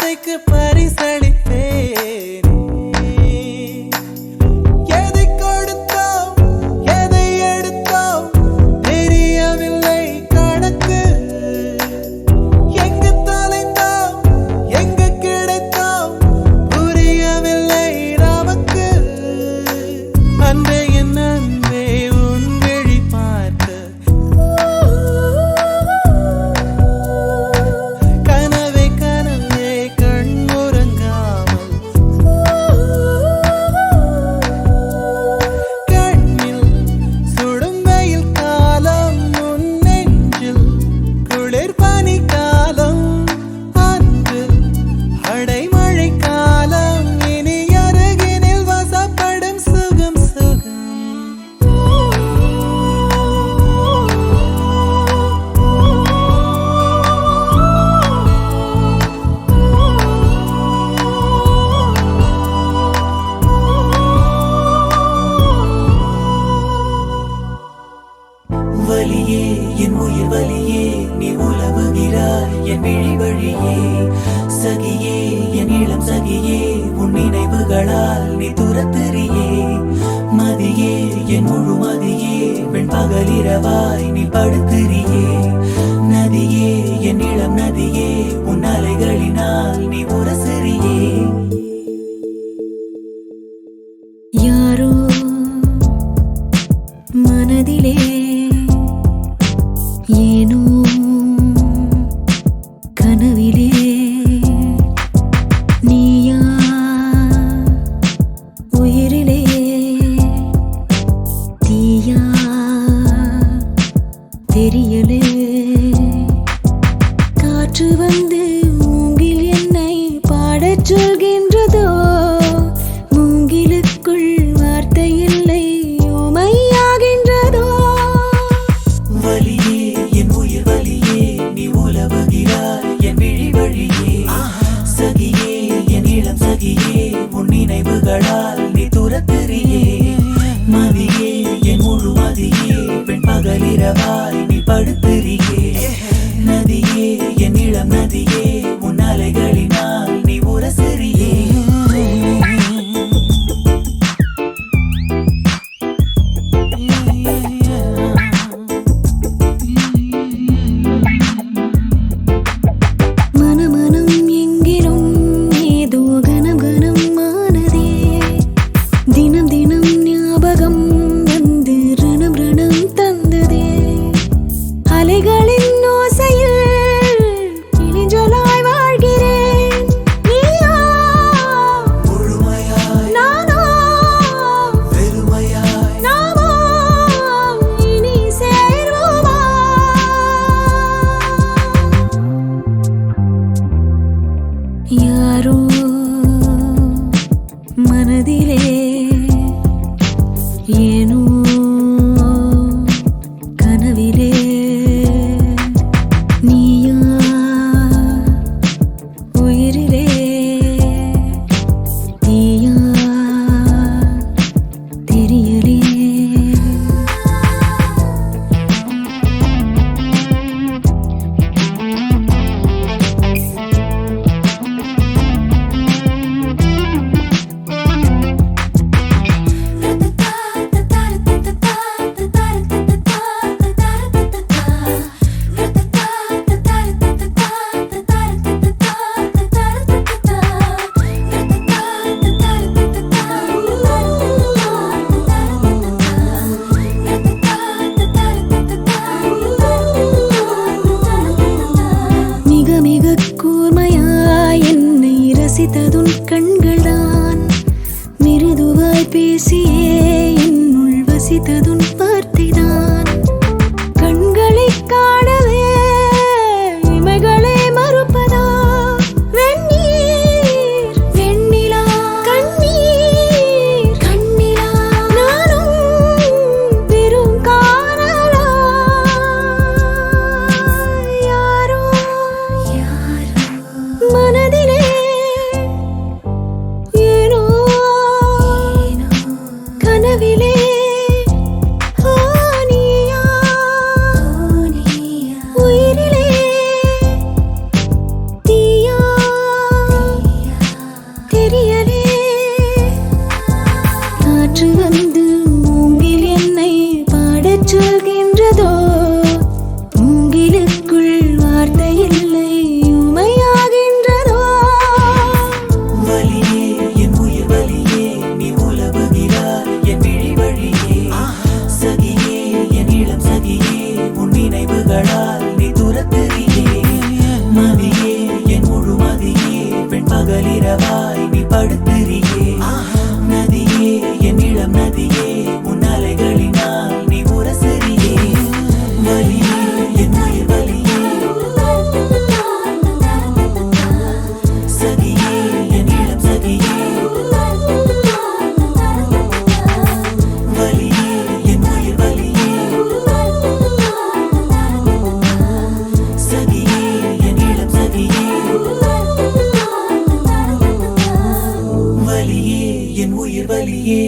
கதைக்கு பரிசளித்தேன். எதை கொடுத்தோம் எதை எடுத்தோம் தெரியவில்லை கணக்கு. எங்கு தொலைந்தோம் எங்கு கிடைத்தோம் புரியவில்லை நமக்கு. அன்பே என் அன்பே உன் விழி பார்க்க கனவே கனவே கண் உறங்காமல் கண்ணில் சுடும் வெயில் காலம் உன் நெஞ்சில் குளிர் பனி காலம் அன்று அடைமழை காலம் இனி அருகினில் வசப்படும் சுகம் சுகம். வலியே என் உயிர் வலியே நீ உலவுகிறாய் என் விழி வழியே. சகியே என் இளம் சகியே உன் நினைவுகளால் நீ துரத்தெறியே. மதியே என் முழு மதியே பெண் பகலிரவாய் நீ படுத்தெறியே. நதியே என் இளம் நதியே உன் அலைகளினால் நீ உரசெறியே. யாரோ மனதிலே ஏனோ கனவிலே நீயா உயிரிலே தீயா தெரியலே. காற்று வந்து மூங்கில் என்னை பாடச் சொல்கின்றதோ மூங்கிலுக்குள் வார்த்தை இல்லை உமையாகின்றதோ. வலியே என் உயிர் வலியே நீ உலவுகிறாய் என் விழி வழியே. சகியே என் இளம் சகியே உன் நினைவுகளால் நீ துரத்தெறியே. மதியே என் முழு மதியே பெண் பகலிரவாய் நீ படுத்தெறியே. நதியே என் இளம் நதியே உன் அலைகளினால் நீ உரசெறியே. மனமனம் எங்கிலும் ஏதோ கனம் கனம் ஆனதே. தினம் தினம் ஞாபகம் வந்து ரணம் ரணம் தந்ததே. அலைகளின் ஓசையில் கிளிஞ்சலாய் வாழ்கிறேன். நீயா முழுமையாய் நானா பெருமையாய் நாமோ இனி சேர்வோமா. யாரோ மனதிலே ஏனோ கனவிலே நீயா உயிரிலே தீயா தெரியலே. மிக மிக கூர்மையாய் என்னை ரசித்ததுன் கண்கள்தான். மிருதுவாய் பேசியே என்னுள் வசித்ததுன் வார்த்தைதான். கண்களை காணவே இமைகளே மறுப்பதா. வெந்நீர் வெண்ணிலா கண்ணீர் கண்ணிலா நானும் பெரும் காணலா. யாரோ மனதிலே இரவாய் நீ படுத்திரியே நதியே என் இளம் நதியே உன் அலைகளினால் நீ உரசரியே வலியே என் உயிர் வலியே சகியே என் இளம் சகியே வலியே என் உயிர் வலியே சகியே என் இளம் சகியே வலியே என் உயிர் வலியே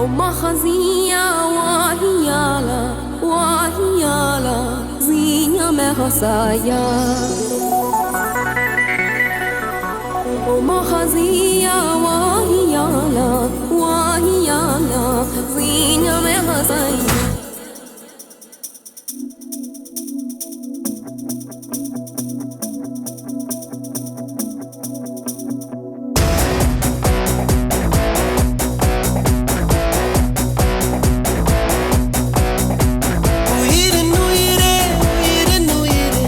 أما خزية وهيالا وهيالا زينة مغصايا أما خزية وهيالا وهيالا زينة مغصايا உயிரின் உயிரே உயிரின் உயிரே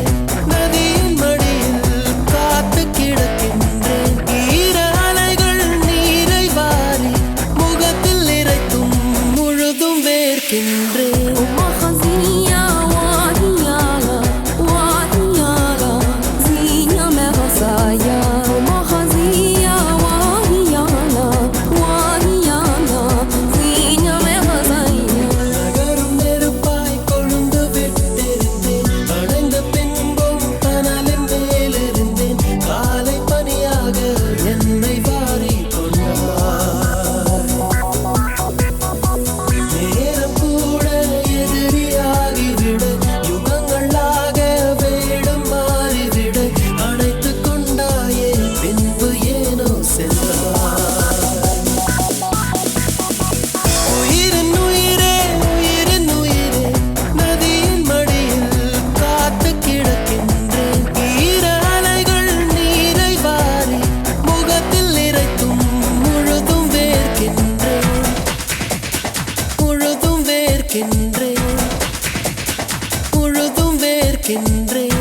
நதியின் மடியில் காத்து கிடக்கின்றேன் ஈர அலைகள் நீரை வாரி முகத்தில் இறைத்தும் முழுதும் வேர்க்கின்றேன் أما خزية وهيالا وهيالا زينة مغصايا أما خزية وهيالا وهيالا زينة مغصايا நகரும் நெருப்பாய் கொழுந்து விட்டிருந்தேன் அடைந்த பின்பும் கனலின் மேலிருந்தேன் காலை பனியாக என்னை வாரி கொண்டார் நேரம் கூட எதிரியாகிவிட யுகங்களாக வேடம் மாறிவிட அணைத்துக் கொண்டாயே பின்பு ஏனோ சென்றார் உயிரின் உயிரே உயிரின் உயிரே நதியின் மடியில் காத்து கிடக்கின்றேன் ஈர அலைகள் நீரை வாரி முகத்தில் இறைத்தும் முழுதும் வேர்க்கின்றேன் முழுதும் வேர்க்கின்றேன் முழுதும் வேர்க்கின்றேன்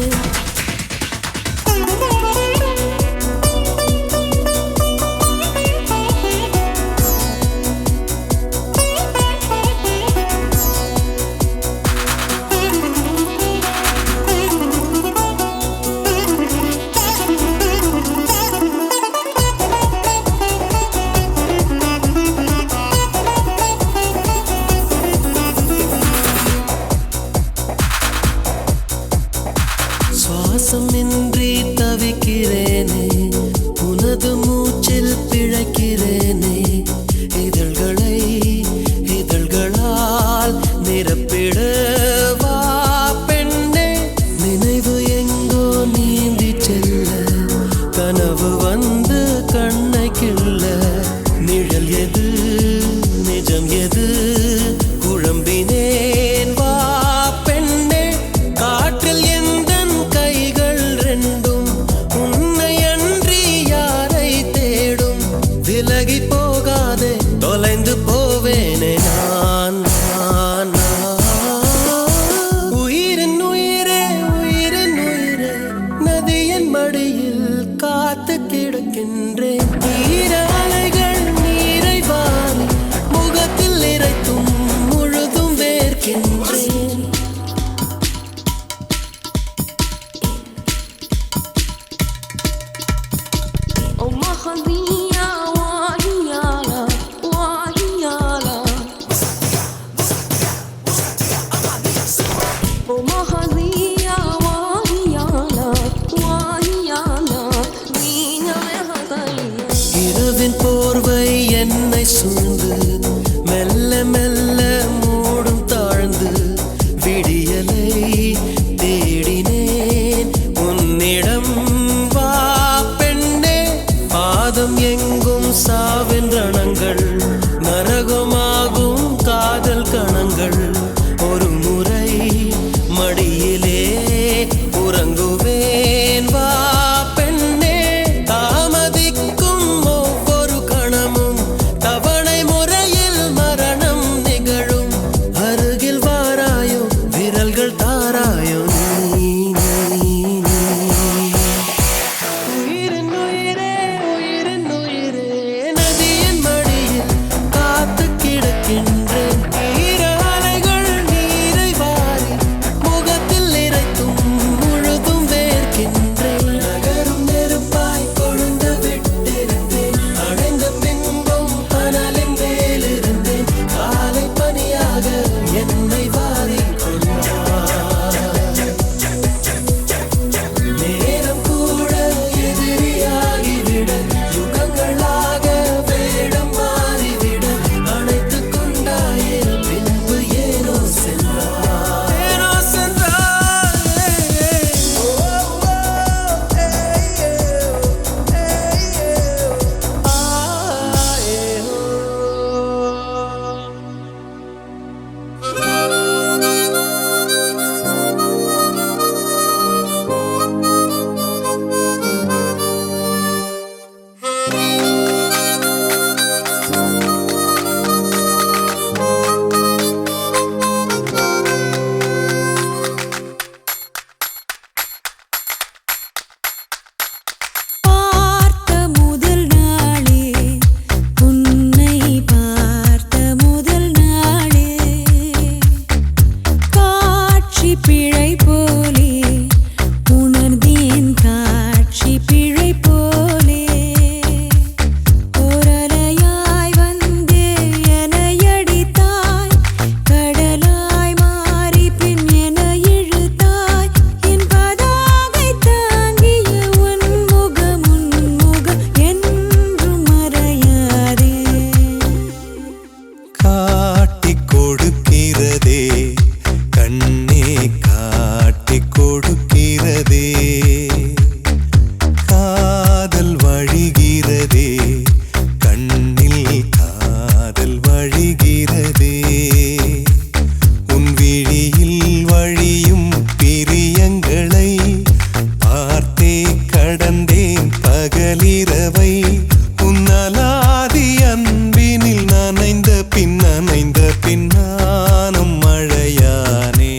சுவாசமின்றி தவிக்கிறேனே உனது மூச்சில் பிழைக்கிறேனே இதழ்களை இதழ்களால் நிரப்பிட வா பெண்ணே நினைவு எங்கோ நீந்தி செல்ல கனவு வந்து கண்ணை கிள்ள நிழல் எது நிஜம் எது குழம்பினேன் வா பெண்ணே காற்றில் எந்தன் கைகள் ரெண்டும் உன்னை அன்றி யாரை தேடும் விலகி போகாதே தொலைந்து போவேனே நான் நான், நான். உயிரின் உயிரே உயிரின் உயிரே நதியின் மடியில் காத்து கிடக்கின்றேன் ஈர அலைகள் நீரை வாரி முகத்தில் இறைத்தும் முழுதும் வேர்க்கின்றேன் أما خزية وهيالا وهيالا أما خزية وهيالا وهيالا زينة مغصايا இரவின் போர்வை என்னை சூழ்ந்து மெல்ல மெல்ல மூடும் தாழ்ந்து விடியலை தேடினேன் உன்னிடம் வா பெண்ணே பாதம் எங்க கடந்தேன் பகலிரவை உன்னலாதி அன்பினில் நனைந்த பின் நானும் மழையானே.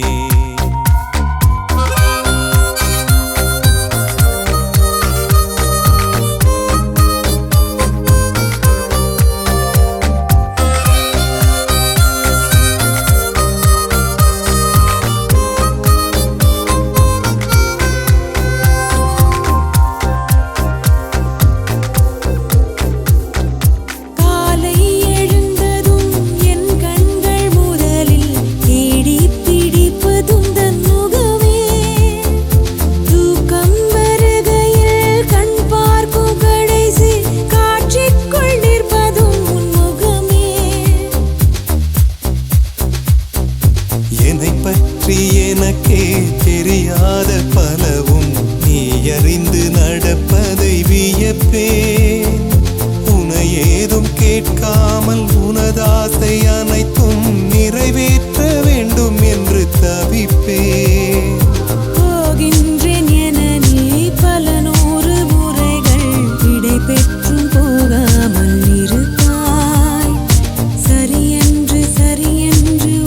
எனக்கே தெரியாத பலவும் நீ அறிந்து நடப்பதை வியப்பேன். உனை ஏதும் கேட்காமல் உனதாசை அனைத்தும் நிறைவேற்ற வேண்டும் என்று தவிப்பேன். போகின்றேன் என நீ பல நூறு முறைகள் விடை பெற்றும் போகாமல் இருப்பாய். சரியென்று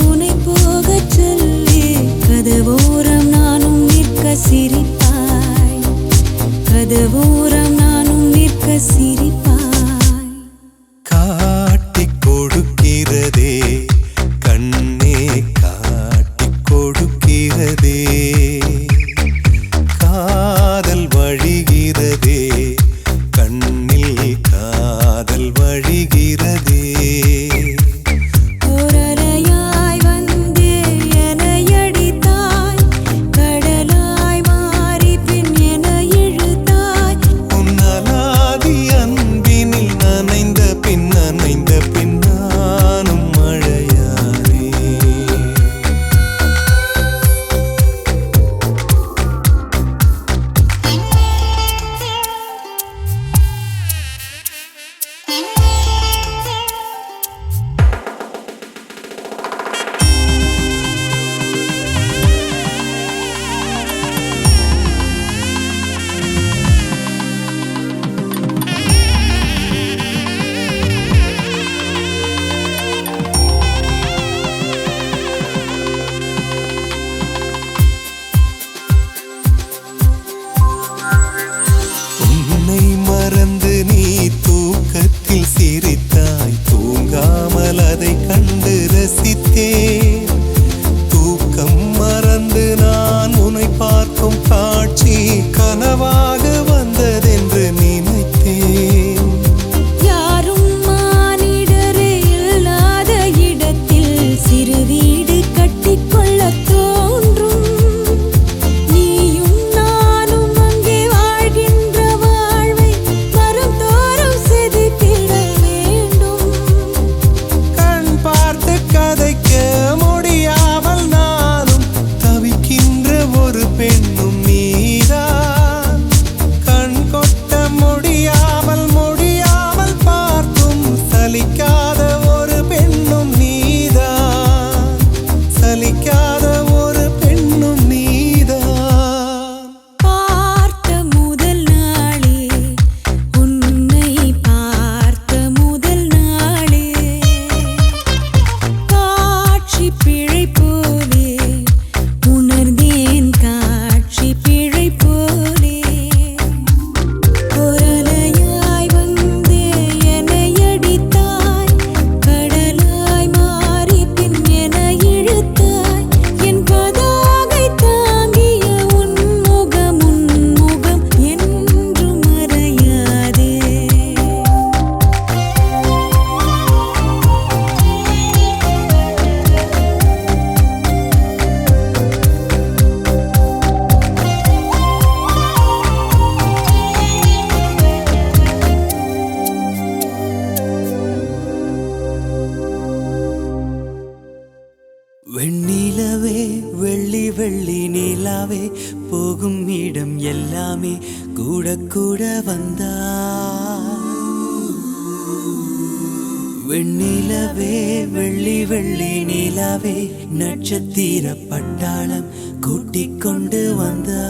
உன்னை போகச் சொல்லி கதவோரம் நானும் நிற்க சிரிப்பாய். கதவோரம் நானும் நிற்க சிரிப்பாய். காட்டிக் கொடுக்கிறதே கண்ணே காட்டிக் கொடுக்கிறதே, காதல் வழிகிறதே கண்ணில் காதல் வழிகிறதே. ஓரலையாய் வந்து என்னை அடித்தாய். கடலாய் மாறி பின் என்னை இழுத்தாய். உன்னலாதி அன்பினில் நனைந்த பின் நானும் மழையானே. உன்னை மறந்து நீ தூக்கத்தில் சிரித்தாய். தூங்காமல் அதை கண்டு ரசித்தேன். தூக்கம் மறந்து நான் உன்னை பார்க்கும் காட்சி கனவாக வந்ததென்று நினைத்தேன். யாரும் மானிடரே இல்லாத இடத்தில் சிறு வீடு கட்டிக்கொள்ளத் தோன்றும். நீயும் நானும் அங்கே வாழ்கின்ற வாழ்வை மரம் தோறும் செதுக்கிட வேண்டும். கண் பார்த்து கதைக்க முடியாமல் நானும் தவிக்கின்ற ஒரு பெண்ணும் நீதான். கண் கொட்ட முடியாமல் பார்த்தும் சலிக்காத ஒரு பெண்ணும் நீதான். சலிக்காத ஒரு பெண்ணும் நீதான். பார்த்த முதல் நாளே உன்னை பார்த்த முதல் நாளே காட்சி பிழை போலே உணர்ந்தேன். காட்சி பிழை போலே ஓரலையாய் வந்து என்னை அடித்தாய். கடலாய் மாறி பின் என்னை இழுத்தாய். என் பதாகை தாங்கிய உன் முகம் என்றும் மறையாதே. வெண்ணிலவே வெள்ளி வெள்ளி நிலாவே போகும் இடம் எல்லாமே கூட கூட வந்தா. வெண்ணிலவே வெள்ளி வெள்ளி நிலாவே நட்சத்திர பட்டாளம் கூட்டிக் கொண்டு வந்தா.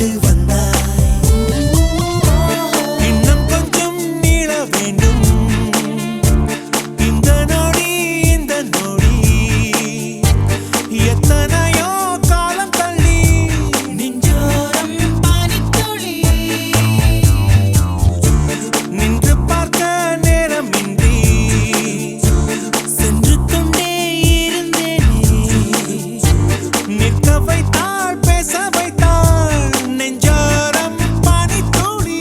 கொண்டு வந்தாய். இன்னும் கொஞ்சம் நீள வேண்டும் இந்த நொடி எத்தனையோ காலம் தள்ளி நெஞ்சோரம் பானித்துளி நின்று பார்க்க நேரமின்றி சென்று கொண்டே இருந்தேனே. நிற்க வைத்தாள் பேச வைத்தாள் நெஞ்சோரம் பனித்துளி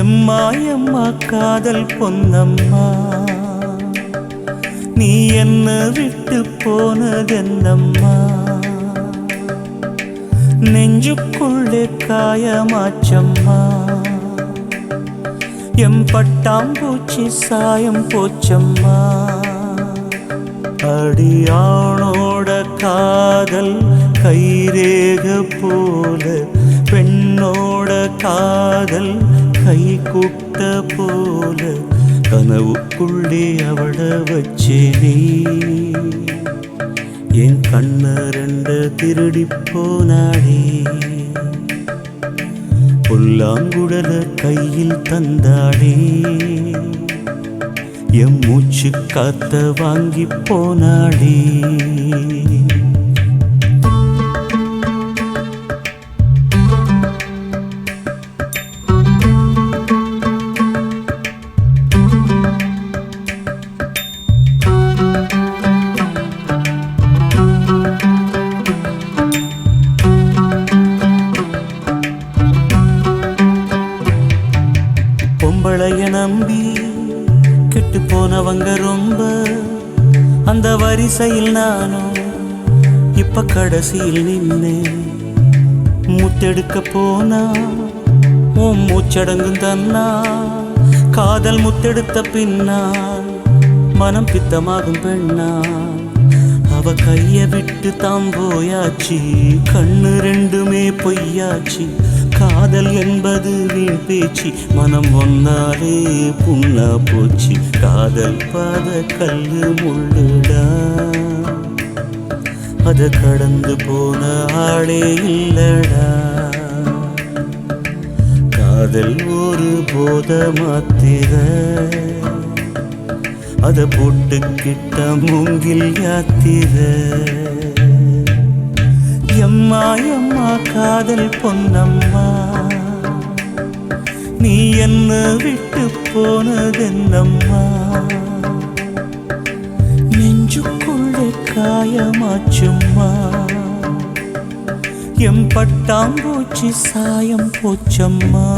எம்மா எம்மா காதல் பொன்னம்மா நீ என்ன விட்டு போனதென்னம்மா நெஞ்சுக்குள்ளே காயமாச்சம்மா எம் பட்டாம்பூச்சி சாயம் போச்சம்மா அடியானோட காதல் கைரேக போல பெண்ணோட காதல் கை கூட்ட போல கனவுக்குள்ளே அவள வச்சேனே என் கண்ண ரெண்டு திருடி போனாடே புல்லாங்குழல கையில் தந்தாடே எம் மூச்சு காத்த வாங்கி போனாடே பொம்பளைய நம்பி கெட்டு போனவங்க ரொம்ப அந்த வரிசையில் நானும் இப்ப கடைசியில் நின்னேன் முத்தெடுக்க போனா உன் மூச்சடங்கும் தன்னா காதல் முத்தெடுத்த பின்னால் மனம் பித்தமாகும் பெண்ணா அவ கைய விட்டு தாம் போயாச்சு கண்ணு ரெண்டுமே பொய்யாச்சு காதல் என்பது வீண் பேச்சு மனம் ஒன்னாலே புண்ணா போச்சு காதல் பாத கல்லு முள்ளுடா அத கடந்து போன ஆளே இல்லடா காதல் ஒரு போத மாத்திர அத போட்டுக்கிட்ட மூங்கில் யாத்திர எம்மா எம்மா காதல் பொன்னம்மா நீ என்ன விட்டு போனதென்னம்மா நெஞ்சுக்குள்ளே காயமாச்சும்மா எம் பட்டாம்பூச்சி சாயம் போச்சம்மா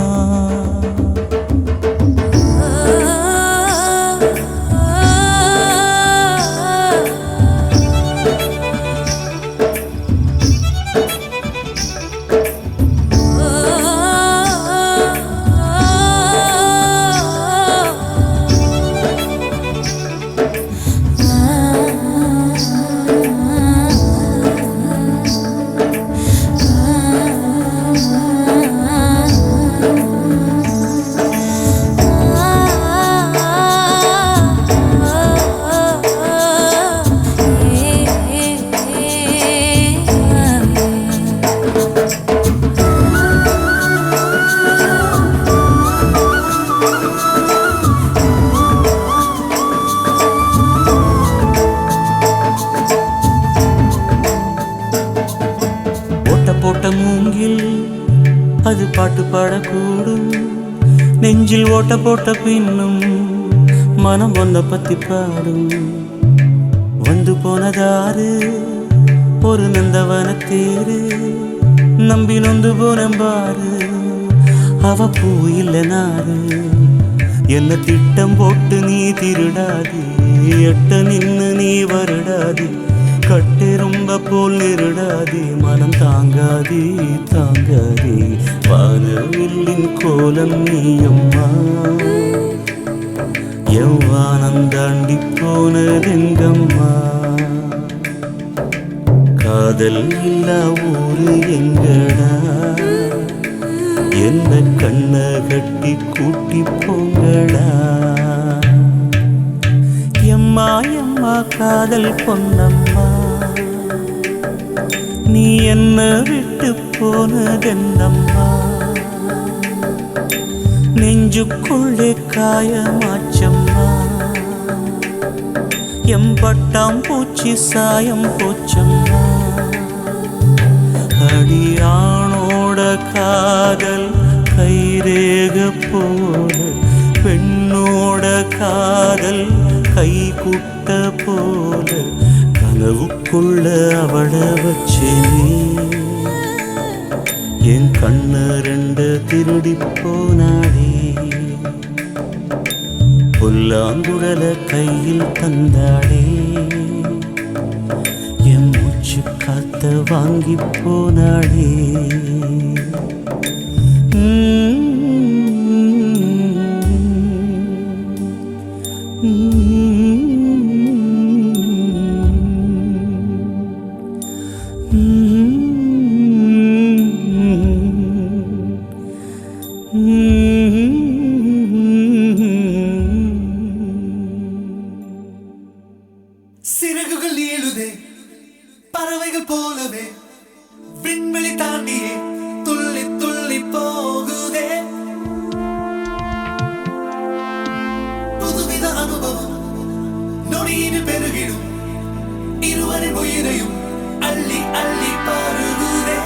போட்ட மூங்கில் அது பாட்டு பாடக்கூடும். நெஞ்சில் ஓட்ட போட்ட பின்னும் மனம் ஒன்ன பத்தி பாடும். வந்து போனதாரு ஒரு நந்தவன தேரு, நம்பி நொந்து போனம்பாரு அவ பூ இல்ல நாரு. என்ன திட்டம் போட்டு நீ திருடாது, எட்ட நின்னு நீ வருடாது, கட்டெரும்ப போல் நிருடாதே, மனம் தாங்காதே தாங்காதே. வானவில்லின் கோலம் நீயம்மா, எவ்வானம் தாண்டி போனதெங்கம்மா. காதல் இல்லா ஊரு எங்கடா, என்ன கண்ண கட்டி கூட்டி போங்கடா. எம்மா எம்மா காதல் பொன்னம்மா, நீ என்ன விட்டு போனதென்னம்மா. நெஞ்சுக்குள்ளே காயமாச்சம்மா, எம்பட்டாம் பூச்சி சாயம் போச்சம்மா. அடியானோட காதல் கைரேக போல, பெண்ணோட காதல் கை குட்ட போல, கனவுக்குள்ள அவள வச்சேனே. என் கண்ணு ரெண்டு திருடி போனாடே, புல்லாங்குழல கையில் தந்தாடே. என் மூச்சு காத்த வாங்கி போனாடே. சிறகுகள் ஏழுதே பறவைகள் போலவே, விண்வெளி தாண்டியே துள்ளி துள்ளி போகுதே. புதுவித அனுபவம் நொடியில் பெருகிடும், இருவரின் உயிரையும் அள்ளி அள்ளி பருகுதே.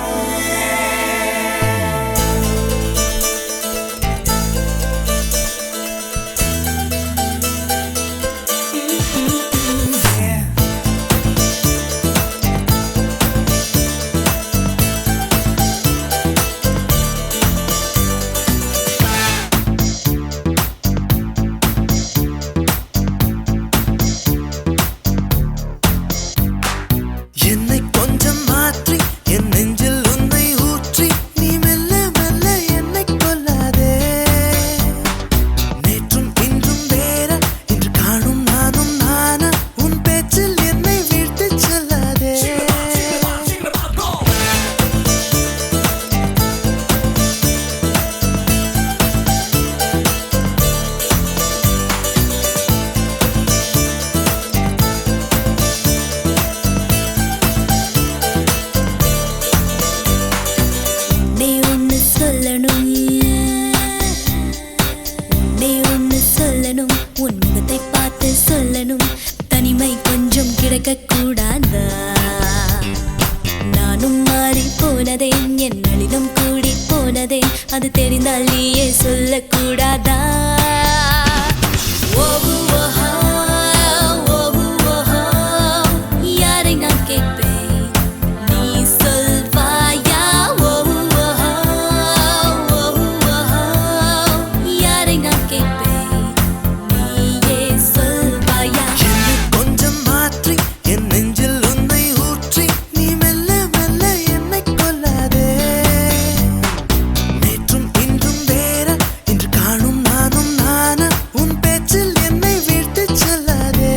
என்னை கொஞ்சம் மாற்றி என் நெஞ்சில் உன்னை ஊற்றி, நீ மெல்ல மெல்ல என்னை கொல்லாதே. நேற்றும் இன்றும் வேற, இன்று காணும் நானும் நானா, உன் பேச்சில் என்னை வீழ்த்தி செல்லாதே. நீ ஒன்னு சொல்லணும், நீ ஒன்னு சொல்லணும், உன் முகத்தை பார்த்து சொல்லணும். தனிமை கொஞ்சம் கிடைக்க கூடாதா? நானும் மாறி போனதேன், என் நளினம் கூடி போனதேன், அது தெரிந்தால் நீயே சொல்லக்கூடாதா? ஓஹோ ஓஹோ ஓஹோ, யாரை நான் கேட்பேன், நீ சொல்வாயா? ஓஹோ ஓஹோ ஓஹோ, யாரை நான் கேட்பேன், நீயே சொல்வாயா? என்னை கொஞ்சம் மாற்றி என் நெஞ்சில் உன்னை ஊற்றி, நீ மெல்ல மெல்ல என்னை கொல்லாதே. நேற்றும் இன்றும் வேற, இன்று காணும் நானும் நானா, உன் பேச்சில் என்னை வீழ்த்தி செல்லாதே.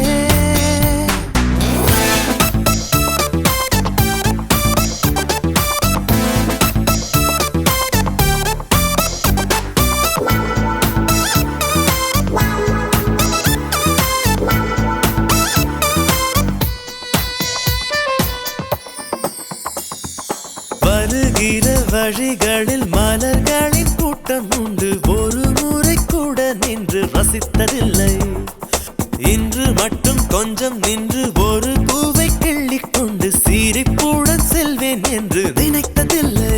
வருகிற வழிகளில் மலர்களின் கூட்டம் உண்டு, ஒரு முறை கூட நின்று ரசித்ததில்லை. இன்று மட்டும் கொஞ்சம் நின்று ஒரு பூவை கிள்ளிக் கொண்டு சிரிப்புடன் செல்வேன் என்று நினைத்ததில்லை.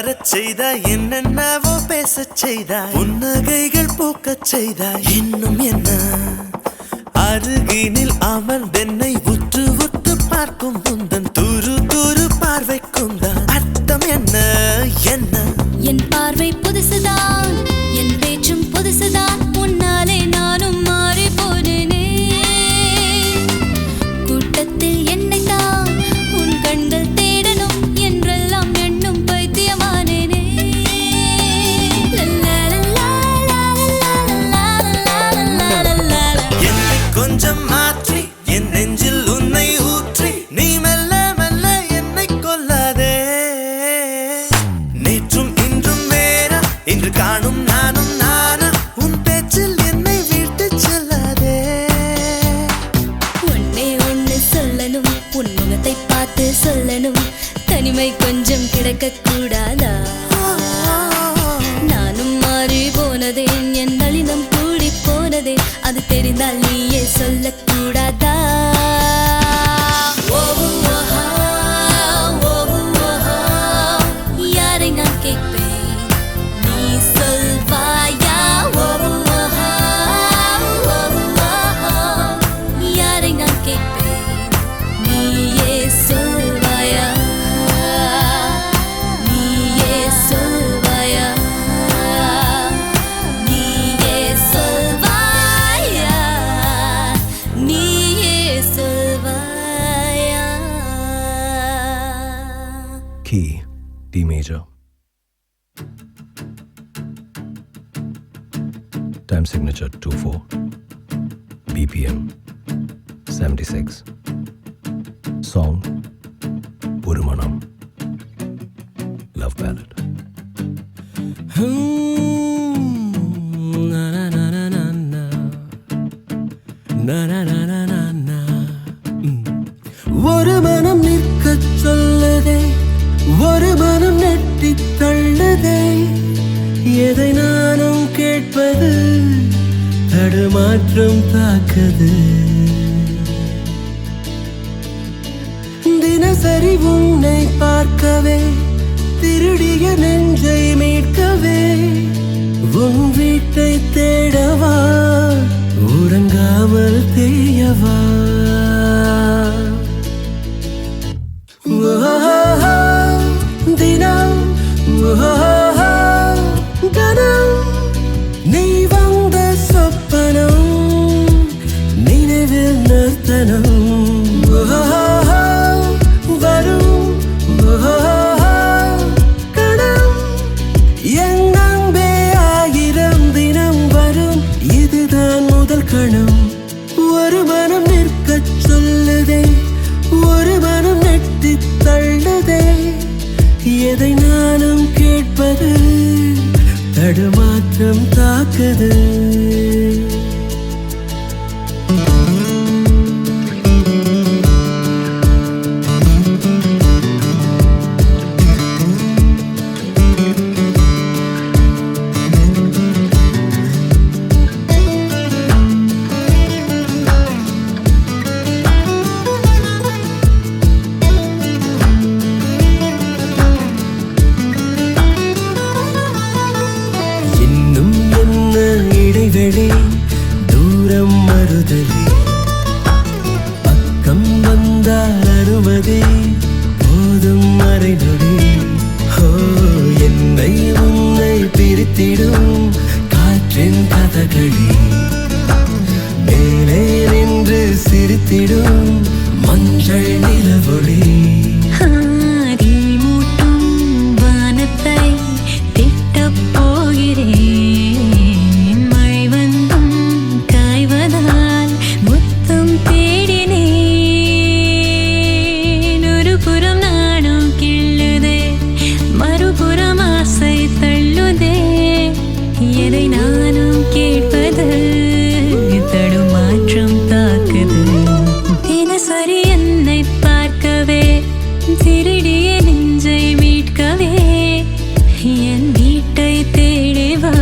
வரச் செய்தாய், என்னென்னவோ பேசச் செய்தாய், புன்னகைகள் பூக்கச் செய்தாய். இன்னும் என்ன அருகினில் அமர்ந்தென்னை உற்று உற்று பார்க்கும் உந்தன் துரு துரு பார்வைக்கும் தான் அர்த்தம் என்ன? என்ன என் பார்வை புதுசுதான், என் பேச்சும் புதுசுதான், உன்னாலே நானும் மாறி போனேனே. கூட்டத்தில் என்னை தான் உன் கண்கள் தேடணும் என்றெல்லாம் எண்ணும் பைத்தியமானேனே. என்னை கொஞ்சம் மாற்றி என் நெஞ்சில் உன்னை ஊற்றி நீ மெல்ல மெல்ல என்னை கொல்லாதே. நேற்றும் இன்றும் வேற, இன்று காணும் நானும் நானா, உன் பேச்சில் என்னை விட்டு செல்லாதே. ஒன்னே ஒன்னு சொல்லணும், உன் முகத்தை பார்த்து சொல்லணும், தனிமை கொஞ்சம் கிடக்க கூடாதா? நானும் மாறி போனதே, என் நளினம் கூடி போனதே, அது தெரிந்தால் நீயே சொல்லக்கூடாதா? யாரை நான் கேட்பேன், நீ சொல்வாயா? யாரை நான் கேட்பேன், நீயே சொல்வாயா? நீயே சொல்வாயா? நீயே சொல்வாயா? நீயே சொல்வாயா? Key, D major. Time signature 2/4. BPM 76. Song Urumanam. Love ballad. ஒரு மனம் நிற்கச் சொல்லுதே, ஒரு மனம் நெட்டித் தள்ளுதே, எதை நானும் கேட்பது தடுமாற்றம் தாக்குது. தினசரி உன்னை பார்க்கவே, திருடிய நெஞ்சை மீட்கவே, உன் வீட்டை தேடவா, உறங்காமல் தேயவா. தினம் கணம் நீ வந்த சொப்பனம், நினைவில் நிறுத்தனம் வரும் கணம். என் அன்பே ஆயிரம் தினம் வரும், இதுதான் முதல் கணம். ஒரு மனம் நிற்கச் சொல்லுதே, ஒரு மனம் நெட்டித் தள்ளுதே, எதை நானும் கேட்பது தடுமாற்றம் தாக்குது. இன்னும் என்ன இடைவெளி, தூரம் மறுதலி, பக்கம் வந்தால் அனுமதி, போதும் மறைநொடி. ஓ, என்னை உன்னை பிரித்திடும் காற்றின் கதகளி, மேலே நின்று சிரித்திடும் மஞ்சள் நிலவொளி. மூட்டும் வானத்தை திட்டப் போகிறேன், மழை வந்தும் காய்வதால் முத்தம் தேடினேன். ஒரு புறம் நானும் கிள்ளுதே, மறுபுறம் ஆசை தள்ளுதே, எதை நானும் கேட்பது தடுமாற்றம் தாக்குது. தினசரி என்னை பார்க்கவே, திருடிய நெஞ்சை மீட்கவே, என் வீட்டை தேடவா,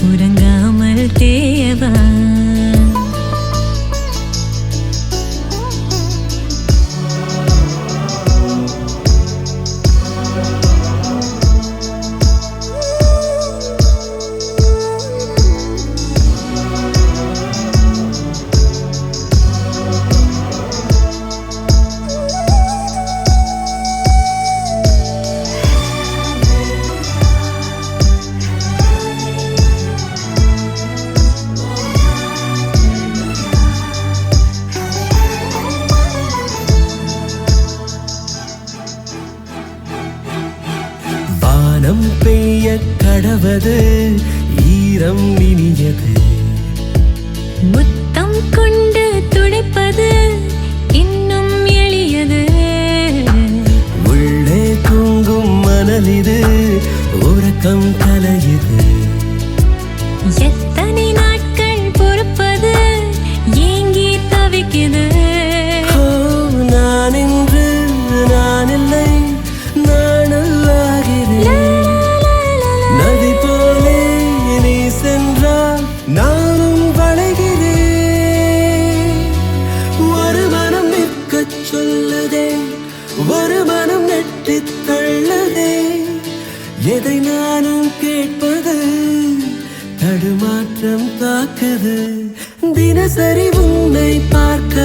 உறங்காமல் தேயவா. கடவது ஈரம் இனியது முத்தம் கொண்டு துடைப்பது இன்னும் எளியது உள்ளே தூங்கும் மணலிது உறக்கம் கலையுது எத்தனை நாட்கள் பொறுப்பது ஏங்கி தவிக்குது ஓ, நான் இன்று நான் இல்லை நானல்லாகிறேன் நதி போலே நீ சென்றால் நானும் வளைகிறேன் ஒரு மனம் நிற்கச் சொல்லுதே ஒரு மனம் நெட்டித் தள்ளுதே எதை நானும் கேட்பது தடுமாற்றம் தாக்குது தினசரி உன்னை பார்க்க